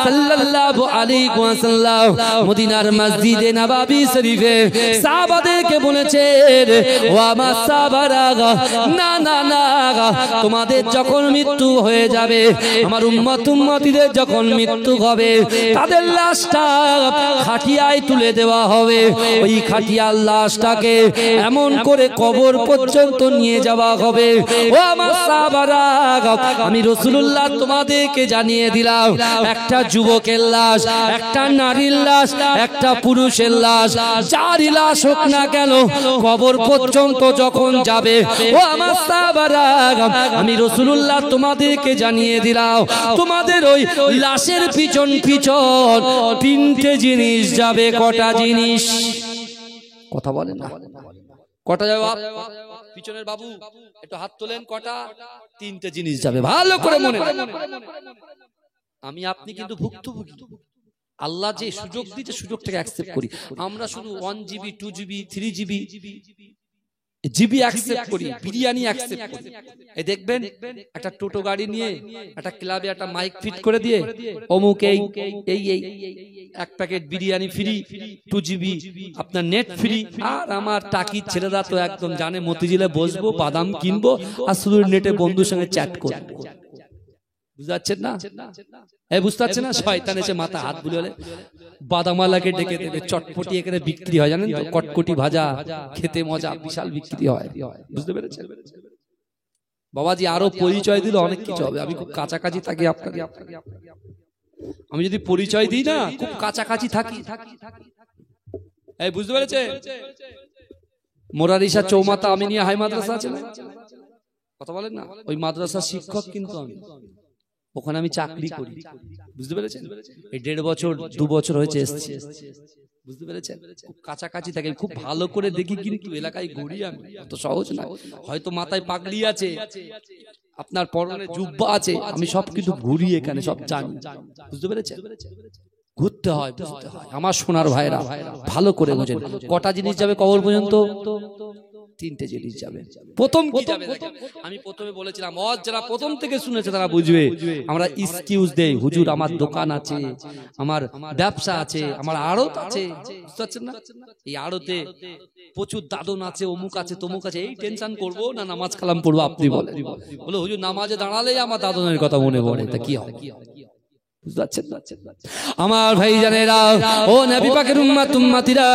সাল্লাল্লাহু আলাইহি ওয়াসাল্লাম মদিনার মসজিদে নববী শরীফে সাহাবাদেরকে বলেছেন, ও আমার সাহাবারা, না না না, তোমাদের যখন মৃত্যু হয়ে যাবে, আমার উম্মত উম্মতিদের যখন মৃত্যু হবে, তাদের লাশটা খাটিয়ায় তুলে দেওয়া হবে। ওই খাটিয়ার লাশটাকে এমন করে কবর পর্যন্ত নিয়ে যাওয়া হবে। ও আমার সাহাবারা, আমি রাসূলুল্লাহ তোমাদেরকে জানিয়ে দিলাম, একটা যুবকের লাশ, একটা নারীর লাশ, একটা পুরুষের লাশ, যারই লাশ হোক না কেন, কবর পর্যন্ত যখন যাবে, ও আমার সাহাবারা, আমি রাসূলুল্লাহ তোমাদেরকে জানিয়ে দিলাম, তোমাদের ওই লাশের পিছন পিছন তিনটে জিনিস যাবে। কটা জিনিস? কথা বলেন না, কটা যাবে? পিছনের বাবু একটু হাত তোলেন। কটা? তিনটে জিনিস যাবে, ভালো করে মনে রাখবেন। আমি আপনি কিন্তু ভুক্তভোগী। আল্লাহ যে সুযোগ দিয়েছে, সুযোগটাকে অ্যাকসেপ্ট করি। আমরা শুধু 1GB 2GB 3GB GB accept করি, বিরিয়ানি অ্যাকসেপ্ট করি। এই দেখবেন একটা টোটো গাড়ি নিয়ে একটা ক্লাবে একটা মাইক ফিট করে দিয়ে, অমুক এই এই এই এক প্যাকেট বিরিয়ানি ফ্রি, 2GB আপনার নেট ফ্রি। আর আমার টাকির ছেলেরা তো একদম জানে, মতিঝিলে বসবো, বাদাম কিনবো, আর শুধু নেটে বন্ধুর সঙ্গে চ্যাট করবো। বুঝতে পারছেন না? বুঝতে পারছেন না? শয়তান এসে মাথা হাত বুলিয়ে বাদামালাকে ডেকে দেবে। চটপটি এখানে বিক্রি হয়, জানেন তো? কটকটি ভাজা খেতে মজা, বিশাল বিক্রি হয়। বুঝতে পেরেছেন? বাবাজি আরো পরিচয় দিলে অনেক কিছু হবে। আমি খুব কাছাকাছি থাকি আপনাকে, আমি যদি পরিচয় দিই না, খুব কাছাকাছি থাকি। বুঝতে পেরেছে? মোরারিসা চৌমাথা আমিনিয়া হাই মাদ্রাসা আছে না? কথা বলেন না? ওই মাদ্রাসার শিক্ষক কিন্তু আমি, ওখানে আমি চাকরি করি। বুঝতে পেরেছেন? এই 1.5 বছর 2 বছর হয়েছে এসেছি। বুঝতে পেরেছেন? খুব কাছাকাছি থাকি, খুব ভালো করে দেখি, কিন্তু এলাকায় ঘুরি আমি, অত সহজ না। হয়তো মাথায় পাগড়ি আছে, আপনার পরনে জুব্বা আছে, আমি সব কিছু ঘুরি এখানে, সব জানি। বুঝতে পেরেছেন? ঘুরতে হয়, বুঝতে হয়। আমার সোনার ভাইরা ভালো করে বুঝেন। কটা জিনিস যাবে কবর পর্যন্ত? তিনটে জিনিস যাবে। প্রথম কি যাবে? আমি প্রথমে বলেছিলাম, যারা প্রথম থেকে শুনেছে তারা বুঝবে। আমরা এক্সকিউজ দেই, হুজুর আমার দোকান আছে, আমার ব্যবসা আছে, আমার আড়ত আছে। বুঝতে পারছেন না? এই আড়তে প্রচুর দাদন আছে, অমুক আছে, তমুক আছে। এই টেনশন করবো না নামাজ কালাম পড়বো? আপনি বলে হুজুর নামাজে দাঁড়ালেই আমার দাদনের কথা মনে পড়ে, তা কি হয়? আমার ভাই জানেরা, ও নবী পাকের উম্মত উম্মতিরা,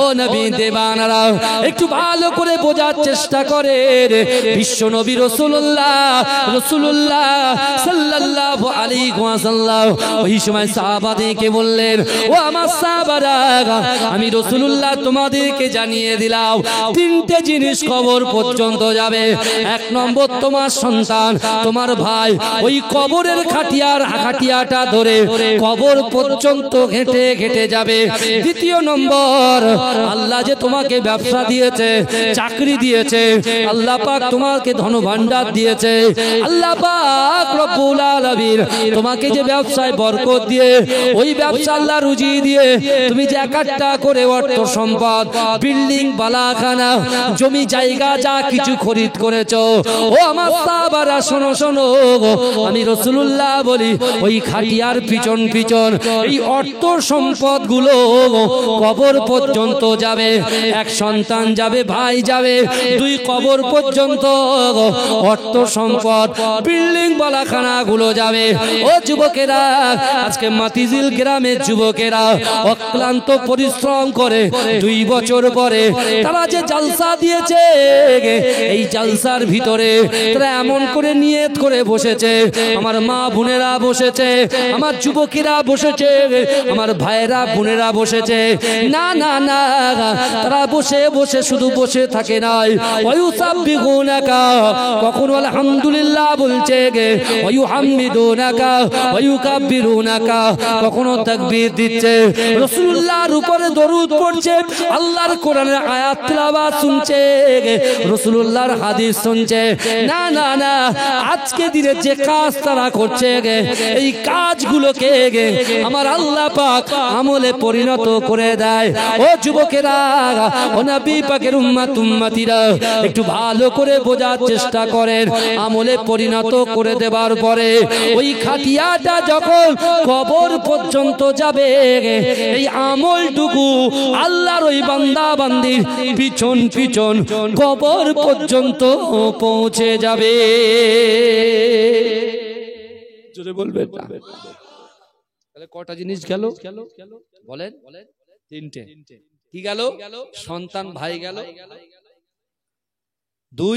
ও নবী দেবানারা, একটু ভালো করে বোঝার চেষ্টা করে। বিশ্ব নবী রাসূলুল্লাহ সাল্লাল্লাহু আলাইহি ওয়াসাল্লাম ওই সময় সাহাবাদেরকে বললেন, ও আমার সাহাবারা, আমি রাসূলুল্লাহ তোমাদেরকে জানিয়ে দিলাম তিনটে জিনিস কবর পর্যন্ত যাবে। এক নম্বর, তোমার সন্তান, তোমার ভাই ওই কবরের খাটিয়াটা ধরে কবর পর্যন্ত ঘেটে ঘেটে যাবে। দ্বিতীয় নম্বর, আল্লাহ যে তোমাকে ব্যবসা দিয়েছে, চাকরি দিয়েছে, আল্লাহ পাক তোমাকে ধনভাণ্ডার দিয়েছে, আল্লাহ পাক রব্বুল আলামিন তোমাকে যে ব্যবসায় বরকত দিয়ে, ওই ব্যবসা আল্লাহ রুজি দিয়ে তুমি যে একটা করে অর্থ সম্পদ, বিল্ডিং, বালাখানা, জমি জায়গা যা কিছু খরিদ করেছো, ও আমার সাহাবারা শোনো শোনো, আমি রাসূলুল্লাহ বলি ওই খাটিয়ার পিছন পিছন এই অর্থ সম্পদ গুলো কবর পর্যন্ত যাবে। এক সন্তান যাবে, ভাই যাবে, দুই কবর পর্যন্ত অর্থ সম্পদ, বিল্ডিং, বালাখানা গুলো যাবে। ও যুবকেরা, আজকে মাতিঝিল গ্রামের যুবকেরা অক্লান্ত পরিশ্রম করে 2 বছর পরে তারা যে জালসা দিয়েছে, এই জালসার ভিতরে তারা এমন করে নিয়ত করে বসেছে, আমার মা বোনেরা বসেছে, আমার যুবকেরা বসেছে, আমার ভাইয়েরা বোনেরা বসেছে, না না না, তারা বসে বসে শুধু বসে থাকে নাই, ওয়ায়ুসাব্বিহুনাকা, কখনো আলহামদুলিল্লাহ বলছে, ওয়ায়ুহাম্মিদুনাকা ওয়ায়ুকাব্বিরুনাকা, কখনো তাকবীর দিচ্ছে, রাসূলুল্লাহর উপরে দরুদ পড়ছে, আল্লাহর কোরআনের আয়াত তিলাওয়াত শুনছে, রাসূলুল্লাহর হাদিস শুনছে। না না না, আজকে দিনে যে কাজ তারা করছে, এই কাজগুলোকে আমার আল্লাহ পাক আমলে পরিণত করে দেয়। ও যুবকেরা, ও নবী পাকের উম্মত উম্মতিরা, একটু ভালো করে বোঝার চেষ্টা করেন। আমলে পরিণত করে দেবার পরে ওই খাটিয়াটা যখন কবর পর্যন্ত যাবে, এই আমলটুকু আল্লাহর ওই বান্দা বান্দির পিছন পিছন কবর পর্যন্ত পৌঁছে যাবে। জোরে বলবেন না? তাহলে কটা জিনিস গেল বলেন? 3টে। কি গেল? সন্তান, ভাই গেল, 2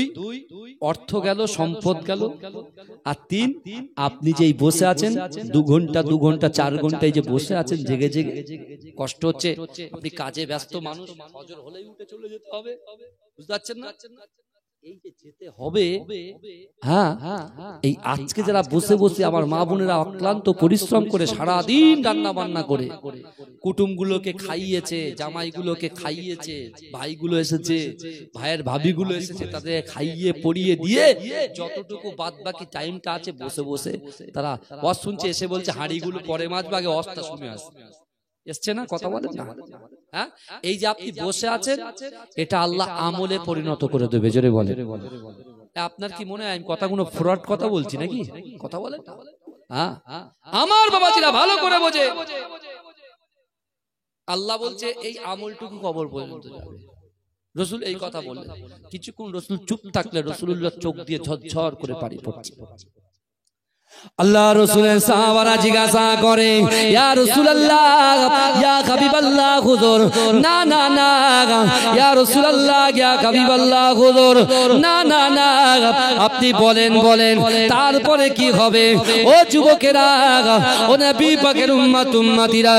অর্থ গেল, সম্পদ গেল, আর 3 আপনি যেই বসে আছেন 2 ঘন্টা 4 ঘন্টায় যে বসে আছেন জেগে জেগে, কষ্ট হচ্ছে, আপনি কাজে ব্যস্ত মানুষ, ফজর হলেই উঠে চলে যেতে হবে, বুঝতে পারছেন না? এই যে যেতে হবে, হ্যাঁ, এই আজকে যারা বসে বসে আমার মা বোনেরা অক্লান্ত পরিশ্রম করে সারাদিন রান্না বান্না করে কুটুমগুলোকে খাইয়েছে, জামাইগুলোকে খাইয়েছে, ভাইগুলো এসেছে, ভাইয়ের ভাবিগুলো এসেছে, তাদের খাইয়ে পরিয়ে দিয়ে যতটুকু বাদ বাকি টাইমটা আছে বসে বসে তারা ওয়াজ শুনছে, এসে বলছে হাঁড়িগুলো পরে মাজবে, আগে ওয়াজটা শুনে আসবে। এসছে না? কথা বলেন না? হ্যাঁ, এই যে আপনি বসে আছেন, এটা আল্লাহ আমলে পরিণত করে দেবে। জোরে বলে। আপনার কি মনে হয় আমি কথাগুলো ফ্রড কথা বলছি নাকি? কথা বলেন। হ্যাঁ, আমার বাবাজিরা ভালো করে বোঝে, আল্লাহ বলছে এই আমলটুকু কবর পর্যন্ত যাবে। রাসূল এই কথা বললেন, কিছুক্ষণ রাসূল চুপ থাকলে রাসূলুল্লাহ চোখ দিয়ে ঝরঝর করে পানি পড়ছে। আল্লাহ রাসূলের সাহাবারা জিজ্ঞাসা করে, ইয়া রাসূলুল্লাহ, ইয়া হাবিবাল্লাহ হুজুর, না না না, ইয়া রাসূলুল্লাহ, ইয়া হাবিবাল্লাহ হুজুর, না না না, আপনি বলেন বলেন, তারপরে কি হবে? ও যুবকেরা, ও নবী পাকের উম্মত উম্মতিরা,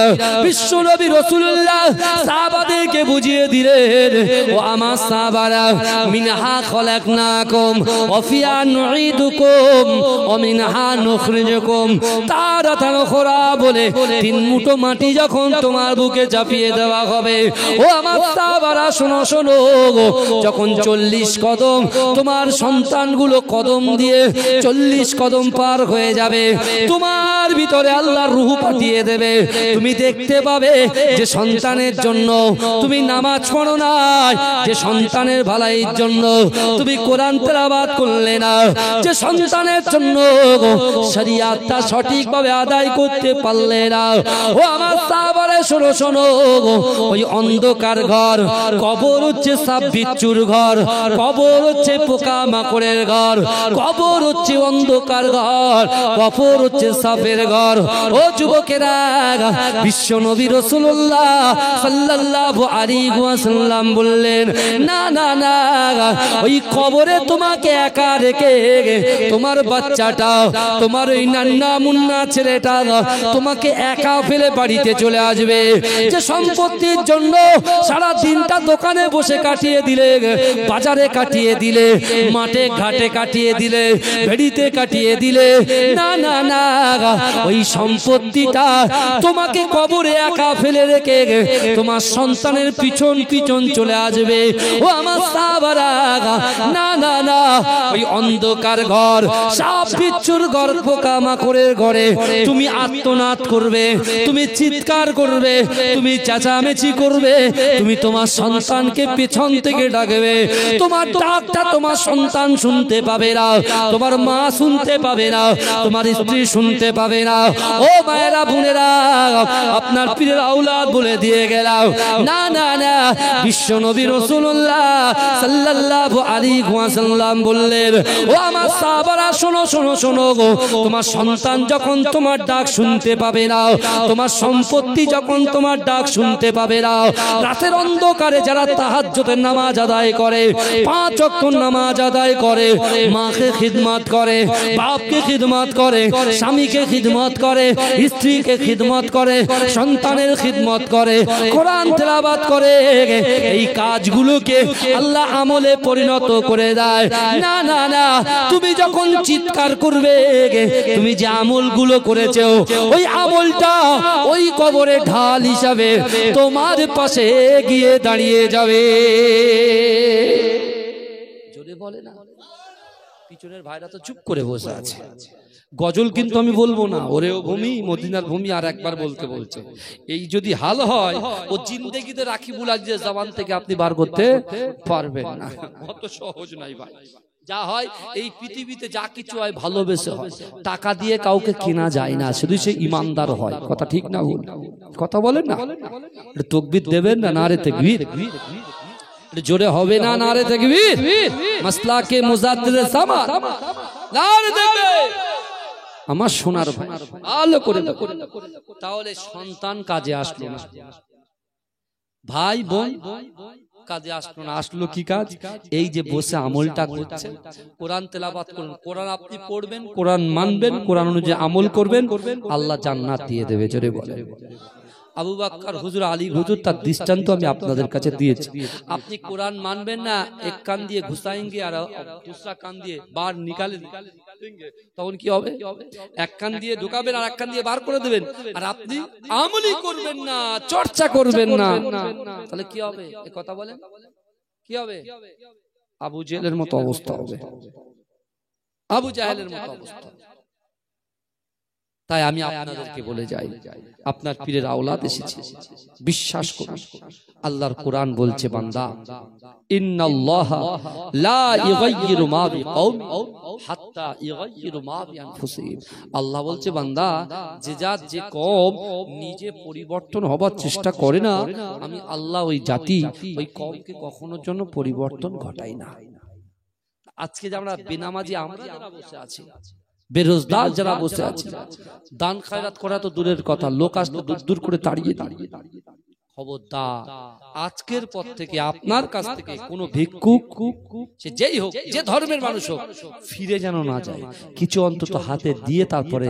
বিশ্ব নবী রাসূলুল্লাহ সাহাবাদেরকে বুঝিয়ে দিলেন, ও আমার সাহাবারা, মিনহা খলাকনাকুম ওয়া ফিহা নুঈদুকুম ওয়া মিনহা নুখরিজুকুম তারাতান উখরা, বলে 3 মুঠো মাটি যখন তোমার বুকে চাপিয়ে দেওয়া হবে, ও আমার সাহাবারা শোনো শোনো, যখন 40 কদম তোমার সন্তানগুলো কদম দিয়ে 40 কদম পার হয়ে যাবে, তোমার ভিতরে আল্লাহর রূহ পাঠিয়ে দেবে। তুমি দেখতে পাবে যে সন্তানের জন্য তুমি নামাজ পড়ো না, যে সন্তানের ভালাইয়ের জন্য তুমি কোরআন তেলাওয়াত করলে না, যে সন্তানের জন্য শরিয়াতটা সঠিকভাবে আদায় করতে পারলে না। ও আমার সাহাবারা শোনো শোনো, ওই অন্ধকার ঘর, কবর হচ্ছে সাপ বিচ্ছুর ঘর, কবর হচ্ছে পোকা মাকড়ের ঘর, কবর হচ্ছে অন্ধকার ঘর, কবর হচ্ছে সাপের ঘর। ও যুবকেরা, বিশ্ব নবী রাসূলুল্লাহ সাল্লাল্লাহু আলাইহি ওয়াসাল্লাম বললেন, না না না, ওই কবরে তোমাকে একা রেখে তোমার বাচ্চাটা, তোমার ওই নান্না মুন্না ছেলেটা তোমাকে একা ফেলে বাড়িতে চলে আসবে। যে সম্পত্তির জন্য সারা দিনটা দোকানে বসে কাটিয়ে দিলে, বাজারে কাটিয়ে দিলে, মাঠে ঘাটে কাটিয়ে দিলে, ভেড়িতে কাটিয়ে দিলে, না না না, ওই সম্পত্তিটা তোমাকে কবরে একা ফেলে রেখে তোমার সন্তানের পিছন পিছন চলে আসবে। ও আমার সাহাবারা, না না না, ওই অন্ধকার ঘর, সাপ বিচ্ছুর ঘর, পোকা মাকড়ের ঘরে তুমি আর্তনাদ করবে, তুমি চিৎকার করবে, তুমি চেঁচামেচি করবে, তুমি তোমার সন্তানকে পেছন থেকে ডাকবে, তোমার ডাকটা তোমার সন্তান শুনতে পাবে না, তোমার মা শুনতে পাবে না, তোমার স্ত্রী শুনতে পাবে না। ও মায়েরা বোনেরা, আপনার পীরের আওলাদ বলে দিয়ে গেলাম, না না না, বিশ্ব নবী রাসূলুল্লাহ সাল্লাল্লাহু আলাইহি ওয়াসাল্লাম বললেন, ও আমার সাহাবারা শোনো শোনো শোনো, তোমার সন্তান যখন তোমার ডাক শুনতে পাবে না, তোমার সম্পত্তি যখন তোমার ডাক শুনতে পাবে না, রাতের অন্ধকারে যারা তাহাজ্জুদের নামাজ আদায় করে, 5 ওয়াক্ত নামাজ আদায় করে, মাকে খিদমত করে, বাপকে খিদমত করে, স্বামীকে খিদমত করে, স্ত্রীকে খিদমত করে, সন্তানের খিদমত করে, কোরআন তেলাওয়াত করে, এই কাজগুলোকে আল্লাহ আমলে পরিণত করে দেয়। না না না, তুমি যখন চিৎকার করবে, তুমি যে আমলগুলো করেছো, ওই আমলটা ওই কবরে ঢাল হিসাবে তোমার পাশে গিয়ে দাঁড়িয়ে যাবে। জোরে বলে না, পিছনের ভাইরা তো চুপ করে বসে আছে। গজল কিন্তু আমি বলবো না, ওরেও ভূমি মদিনার ভূমি আর একবার বলতে বলছে। এই যদি হাল হয়, ও জিন্দেগিতে রাখিবুল আজিজের জবান থেকে আপনি বার করতে পারবেন না। অত সহজ নাই ভাই। যা হয় এই পৃথিবীতে, যা কিছু হয় ভালোবেসে হয়, টাকা দিয়ে কাউকে কেনা যায় না, শুধু সে ইমানদার হয়। কথা ঠিক না ভুল? কথা বলেন না? তাকবীর দেবেন না? নারে তাকবীর। জোরে হবে না নারে তাকবীর? মাসলাকে মুজাদ্দিদে জামান নারে তাকবীর। আমার সোনার ভাই ভালো করে, তাহলে সন্তান কাজে আসলো না, ভাই বোন কাজে আসলো না, আসলো কি কাজ? এই যে বসে আমলটা করছেন, কোরআন তেলাওয়াত করুন, কোরআন আপনি পড়বেন, কোরআন মানবেন, কোরআন অনুযায়ী আমল করবেন, আল্লাহ জান্নাত দিয়ে দেবে। জোরে বলেন। আবু বকর হুজুর, আলী হুজুর, তার দৃষ্টান্ত আমি আপনাদের কাছে দিয়েছি। আপনি কোরআন মানবেন না, এক কান দিয়ে ঘুষাएंगे আর दूसरा কান দিয়ে বার নিকালে দেंगे, তখন কি হবে? এক কান দিয়ে ঢোকাবেন আর এক কান দিয়ে বার করে দেবেন, আর আপনি আমলই করবেন না, চর্চা করবেন না, তাহলে কি হবে? এই কথা বলেন, কি হবে? আবু জেহেলের মতো অবস্থা হবে, আবু জাহেলের মতো অবস্থা। তাই আমি আপনাদেরকে বলে যাই, আপনার পীরের আওলাদ এসেছে, বিশ্বাস করুন। আল্লাহর কোরআন বলছে, বান্দা, ইন্নাল্লাহা লা ইউগাইয়িরু মা বিকাওমিন হাত্তা ইউগাইয়িরু মা বিআনফুসিহিম। আল্লাহ বলছে, বান্দা, যে জাত যে কওম নিজে পরিবর্তন হবার চেষ্টা করে না, আমি আল্লাহ ওই জাতি ওই কওমকে কখনোর জন্য পরিবর্তন ঘটাই না। আজকে যে আমরা বেনামাজি আমরা যারা বসে আছি, বেরোজগার যারা বসে আছে, দান খয়রাত করা তো দূরের কথা, লোক আসলে দূর দূর করে তাড়িয়ে দাঁড়িয়ে। খবরদার, আজকের পর থেকে আপনার কাছ থেকে কোনো ভিক্ষুক, সে যেই হোক, যে ধর্মের মানুষ হোক, ফিরে যেন না যায়, কিছু অন্তত হাতে দিয়ে তারপরে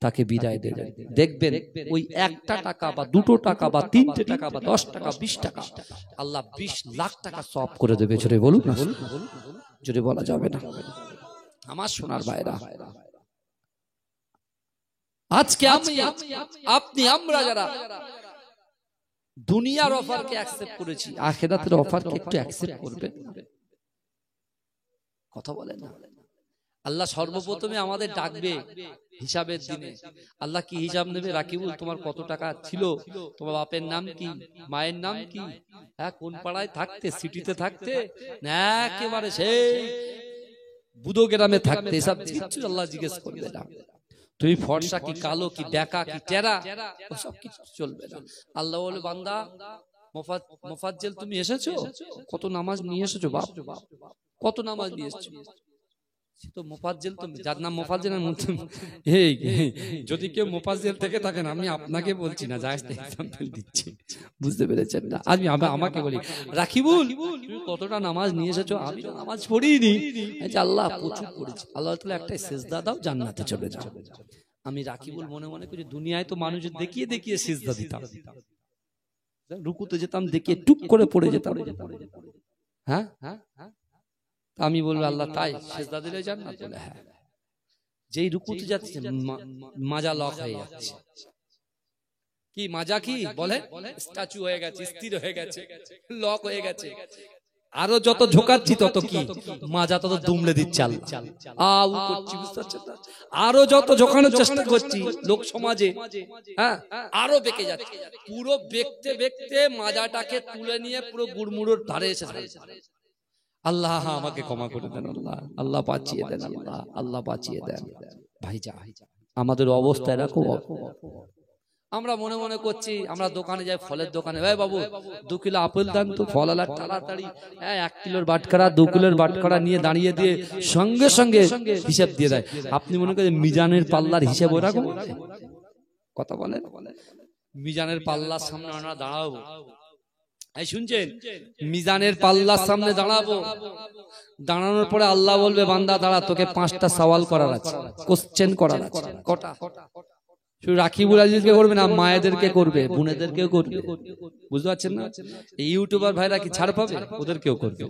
তাকে বিদায় দেবেন। দেখবেন ওই 1টা টাকা বা 2টো টাকা বা 3টে টাকা বা 10 টাকা 20 টাকা আল্লাহ 20 লাখ টাকা সওয়াব করে দেবে। জোরে বলুন না, জোরে বলা যাবে না। আমার সোনার ভাইরা, আজকে আপনি আমরা যারা দুনিয়ার অফারকে অ্যাকসেপ্ট করেছি, আখিরাতের অফারকে একটু অ্যাকসেপ্ট করবেন। কথা বলেন না? আল্লাহ সর্বপ্রথমে আমাদের ডাকবে হিসাবের দিনে। আল্লাহ কি হিসাব নেবে? রাকিবুল, তোমার কত টাকা ছিল, তোমার বাপের নাম কি, মায়ের নাম কি, কোন পাড়ায় থাকতে, সিটিতে থাকতে, না একেবারে সেই বুদো গ্রামে থাকতে এসব কিছু আল্লাহ জিজ্ঞেস করবে না। তুমি ফর্সা কি কালো কি বেকা কি টেরা সব কিছু চলবে না। আল্লাহ বলে বান্দা মোফাজ্জেল তুমি এসেছো, কত নামাজ নিয়ে এসেছো বাপ, কত নামাজ নিয়ে এসেছো। তো মোফাজ্জেল তুমি, যার নাম মোফাজ্জেল, যদি কেউ মোফাজ্জেল থেকে থাকেন, আমি আপনাকে বলছি না, জায়েজ এক্সাম্পল দিচ্ছি, বুঝতে পেরেছেন না? আমি আমাকে বলি রাকিবুল তুমি কতটা নামাজ নিয়ে এসেছো? আমি তো নামাজ পড়িনি। আল্লাহ প্রচুর পড়েছি। আল্লাহ তাআলা একটা সিজদা দাও, জান্নাতে চলে যাও। আমি রাকিবুল মনে মনে করি দুনিয়ায় তো মানুষের দেখিয়ে দেখিয়ে সিজদা দিতাম, রুকুতে যেতাম দেখিয়ে টুক করে পড়ে যেতাম। হ্যাঁ হ্যাঁ, আমি বলবো আল্লাহ তাই সিজদা দিলে জান্নাত? বলে হ্যাঁ। যেই রুকুতে যাচ্ছে মাজা লক হয়ে যাচ্ছে। কি মাজা? কি বলে? স্ট্যাচু হয়ে গেছে, স্থির হয়ে গেছে, লক হয়ে গেছে। আরো যত ঝোকাচ্ছি তত কি মাজা তত দুমড়ে দিচ্ছে আল্লাহ করছি, বুঝতে পারছেন? আরো যত ঝোকানোর চেষ্টা করছি লোক সমাজে, হ্যাঁ আরো বেঁকে যাচ্ছে। পুরো বেঁকতে বেঁকতে মাজাটাকে তুলে নিয়ে পুরো গুড়মুড়োর ধারে এসে আল্লাহ আমাকে ক্ষমা করে দেন, আল্লাহ আল্লাহ বাঁচিয়ে দেন, আল্লাহ আল্লাহ বাঁচিয়ে দেন। ভাইজা আমাদের অবস্থা এরকম। আমরা মনে মনে করছি, আমরা দোকানে যাই, ফলের দোকানে, ভাই বাবু 2 কিলো আপেল দেন তো। ফলওয়ালা তাড়াতাড়ি 1 কিলোর বাটখারা 2 কিলোর বাটখারা নিয়ে দাঁড়িয়ে দিয়ে সঙ্গে সঙ্গে হিসাব দিয়ে দেয়। আপনি মনে করেন মিজানের পাল্লার হিসাব ওরকম কথা বলেন? মিজানের পাল্লার সামনে আমরা দাঁড়াবো, এই শুনছেন, মিজানের পাল্লার সামনে দাঁড়াবো, দাঁড়ানোর পরে আল্লাহ বলবে বান্দা দাঁড়া, তোকে 5টা সওয়াল করার আছে, কোশ্চেন করার আছে। কটা? শুধু রাকিবুল আজিজকে করবে না, মায়েদেরকে করবে, বোনেদেরকেও করবে, বুঝতে পারছেন না? এই ইউটিউবার ভাইরা কি ছাড় পাবে? ওদেরকেও করবে,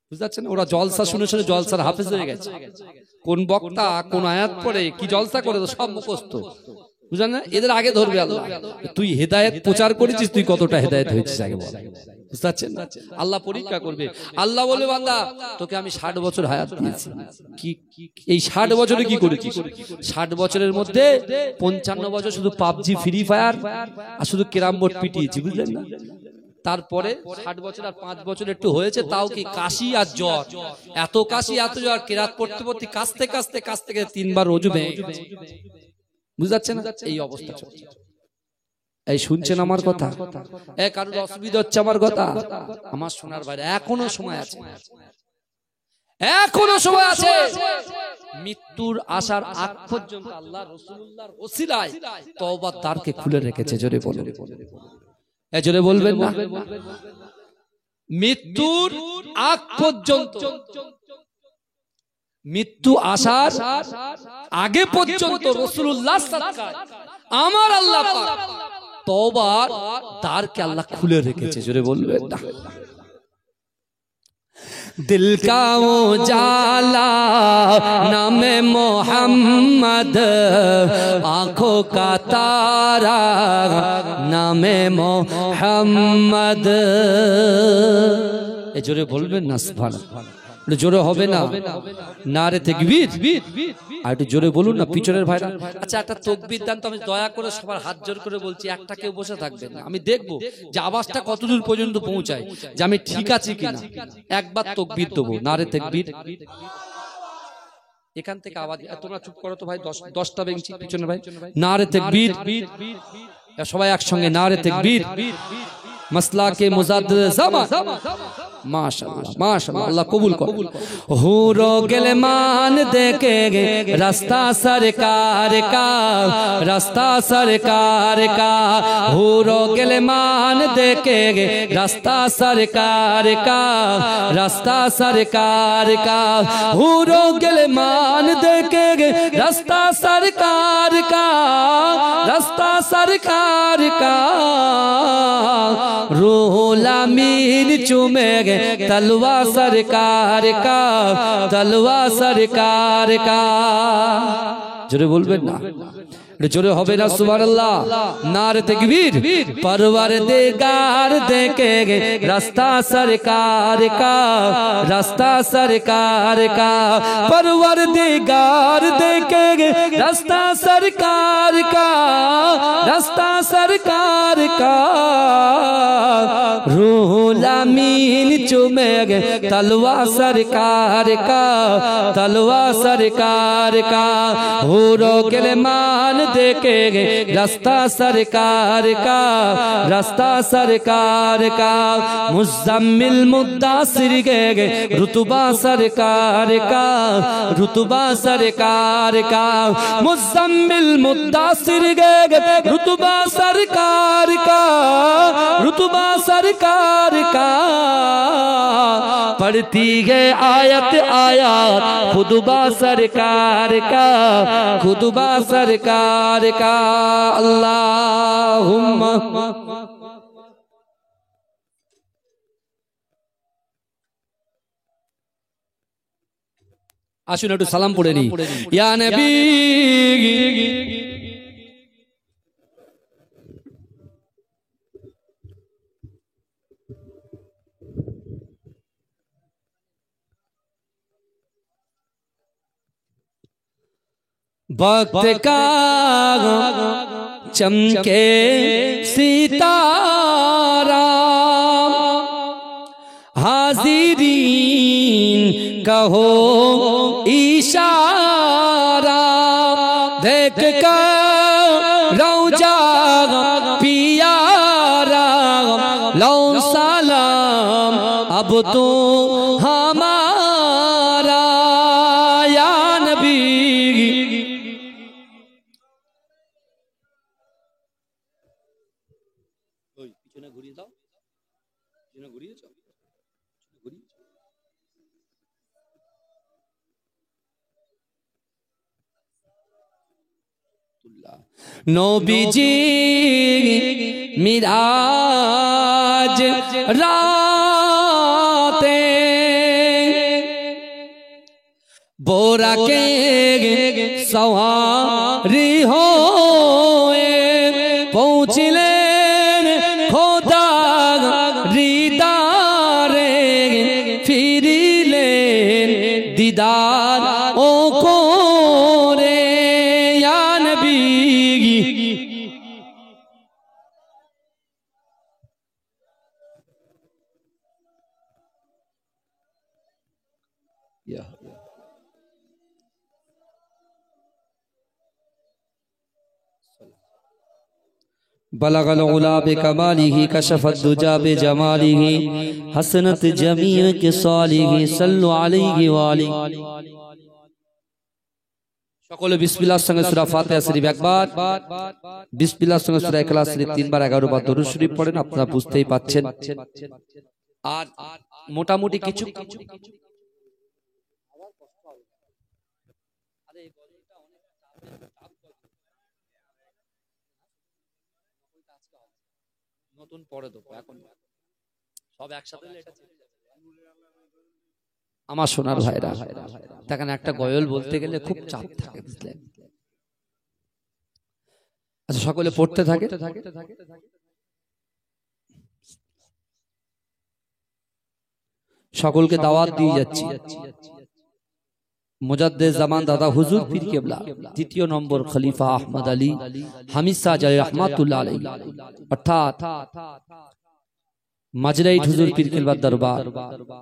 বুঝতে পারছেন? ওরা জলসা শুনে শুনে জলসার হাফেজ হয়ে গেছে। কোন বক্তা কোন আয়াত পড়ে কি জলসা করে তো সব মুখস্থ, বুঝলেন না? এদের আগে ধরবে আল্লাহ, তুই হেদায়েত প্রচার করেছিস, তুই কতটা হেদায়েত হয়েছিস আগে বল, বুঝতে পারছেন না? আল্লাহ পরীক্ষা করবে। আল্লাহ বলবে বান্দা তোকে আমি 60 বছর হায়াত দিয়েছি, কি এই 60 বছরে কি করেছিস? 60 বছরের মধ্যে 55 বছর শুধু পাবজি ফ্রি ফায়ার আর শুধু ক্যারাম বোর্ড পিটিয়েছি, বুঝলেন না? তারপরে 60 বছর আর 5 বছর একটু হয়েছে, তাও কি কাশি আর জ্বর, এত কাশি এত জ্বর, কেরাত পড়তে পড়তে কাশতে কাশতে কাশতে 3বার ওযু ভেঙে গেছে, বুঝতে পারছেন? এই অবস্থা চলছে। এই শুনছেন আমার কথা? কারোর অসুবিধা হচ্ছে আমার কথা? আমার শোনার বাইরে এখনো সময় আছে, এখনো সময় আছে। মৃত্যুর আসার আগ পর্যন্ত আল্লাহ রাসূলুল্লাহর ওসিলায় তওবার দ্বারকে খুলে রেখেছে। জোরে বলুন, জোরে বলবেন না? মৃত্যুর আগ পর্যন্ত, মৃত্যু আসার আগে পর্যন্ত রাসূলুল্লাহ সাল্লাল্লাহু আলাইহি ওয়াসাল্লাম আমার আল্লাহ পাক তওবার দ্বারকে আল্লাহ খুলে রেখেছে। জোরে বলবেন না? दिल का उजाला नामे मोहम्मद, आंखों का तारा नामे मोहम्मद। ए जोरे बोलबेन ना सुबहानाल्लाह, জোরে হবে না? নারে তাকবীর। আর একটু জোরে বলুন না পিছনের ভাইরা। আচ্ছা একটা তাকবীর দেন তো, আমি দয়া করে সবার হাত জোর করে বলছি, একটা কেউ বসে থাকবেন না, আমি দেখবো যে আওয়াজটা কতদূর পর্যন্ত পৌঁছায়, যে আমি ঠিক আছি কিনা। একবার তাকবীর দেবো, নারে তাকবীর। এখান থেকে আওয়াজ, তোমরা চুপ করো তো ভাই, 10টা বেঞ্চি পিছনের ভাই, নারে তাকবীর। সবাই একসঙ্গে নারে তাকবীর। मसला के मुजाद्दिद ज़मान, माशाअल्लाह माशाअल्लाह, अल्लाह कबूल करो। हूरो गिलमान देखेंगे रास्ता सरकार का, रास्ता सरकार का। हूरो गिलमान देखेंगे रास्ता सरकार का, रास्ता सरकार का। हूरो गिलमान देखेंगे रास्ता सरकार का, रास्ता सरकार का। रूहुल अमीन चूमेंगे तलवा सरकार का, तलवा सरकार का। जोरे बोलबेन ना? जोरे होबे ना सुबहानअल्लाह नारे तकबीर परवरदिगार देखेंगे रास्ता सरकार का रास्ता सरकार का परवरदिगार देखेंगे रास्ता सरकार का रास्ता सरकार का रूहुल अमीन चूमेंगे तलवा सरकार का तलवा सरकार का हूरो गिलमान देखेंगे रास्ता सरकार का रास्ता सरकार का मुज़म्मिल मुद्दासिर गए रुतबा सरकार का रुतबा सरकार का मुज़म्मिल मुद्दासिर गए रुतबा सरकार का रुतबा सरकार का पढ़ती है आयत आयत खुतबा सरकार का खुतबा सरकार का अल्लाहुम्मा आशुन एकटु सालाम पढ़े नी या नबी वक्त का चमके सितारा हाजिरीन कहो इशारा देख कर रौजा पियारा लो सलाम अब तो हमारा या नबी नबीजी मिराज राते बोरा के सवारी होए पहुँचले खोदा दीदारे फिरिले दीदार ओ को रे या नबी बलगल उला बिकमालिही कशफत दुजा बिजमालिही हसनत जमीअ किसालिही सल्लु अलैहि व आलिहि সকলে বিসমিল্লাহর সঙ্গে সূরা ফাতিহা শরীফ একবার বিসমিল্লাহর সঙ্গে সূরা ইখলাস শরীফ তিনবার 11 বার দরুদ শরীফ পড়েন আপনারা বুঝতেই পাচ্ছেন আর মোটামুটি কিছু নতুন পড়ে দেবো এখন সব একসাথে আমার সোনার ভাইরা দেখেন একটা গয়ল বলতে গেলে খুব চাপ থাকে বুঝলেন আচ্ছা সকলে পড়তে থাকে সকলকে দাওয়াত দিয়ে যাচ্ছি মুজাদ্দিদ জামান দাদা হুজুর পীর কেবলা দ্বিতীয় নম্বর খলিফা আহমদ আলী হামিদ শাহ জালি রহমাতুল্লাহ আলাইহি অর্থাৎ মাজরাইট হুজুর পীর কেবলার দরবার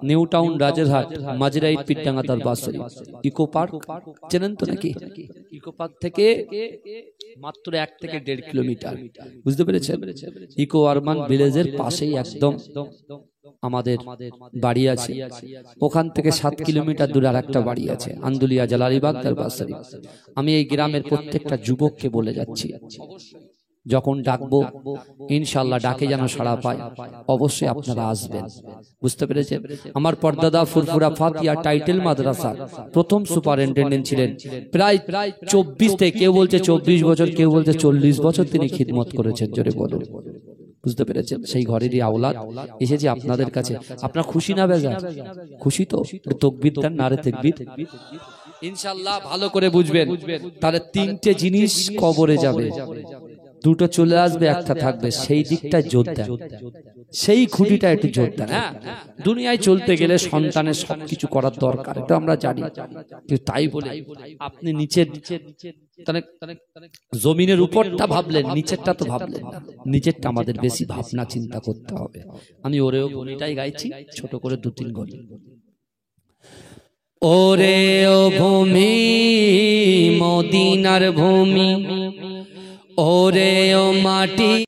নিউ টাউন রাজারহাট মাজরাইট পীরডাঙ্গা দরবার শরীফ ইকো পার্ক চেনেন তো নাকি ইকো পার্ক থেকে মাত্র 1 থেকে 1.5 কিলোমিটার বুঝতে পেরেছেন ইকো আরমান ভিলেজের পাশেই একদম আমাদের বাড়ি আছে ওখান থেকে 7 কিলোমিটার দূরে আরেকটা বাড়ি আছে আন্দুলিয়া জালালিবাগ দরবার শরীফ আমি এই গ্রামের প্রত্যেকটা যুবককে বলে যাচ্ছি যখন ডাকবো ইনশাআল্লাহ ডাকে যেন সাড়া পায় অবশ্যই আপনারা আসবেন বুঝতে পেরেছেন আমার পর্দাদা ফুরফুরা ফাতিহা টাইটেল মাদ্রাসার প্রথম সুপারিনটেনডেন্ট ছিলেন প্রায় 24 থেকে কেউ বলছে 24 বছর কেউ বলছে 40 বছর তিনি খিদমত করেছেন জোরে বলুন বুঝতে পেরেছেন? সেই ঘরেরই আওলাদ এসেছি আপনাদের কাছে। আপনার খুশি না বেজার? খুশি তো? তাকবীর দেন, নারে তাকবীর। ইনশাআল্লাহ ভালো করে বুঝবেন। তাহলে তিনটে জিনিস কবরে যাবে, দুটো চলে আসবে, একটা থাকবে। সেই দিকটা জোর দেন, সেই খুঁটিটা একটু জোর দেন। হ্যাঁ, দুনিয়ায় চলতে গেলে সন্তানের সবকিছু করার দরকার, এটা আমরা জানি, কিন্তু তাই বলে আপনি নিচের জমিনের উপরটা ভাবলেন, নিচেরটা তো ভাবলেন না। নিচেরটা আমাদের বেশি ভাবনা চিন্তা করতে হবে। আমি ওরেও গনিটাই গাইছি ছোট করে 2-3 গনি। ওরে ও ভূমি মদিনার ভূমি, ওরে ও মাটি।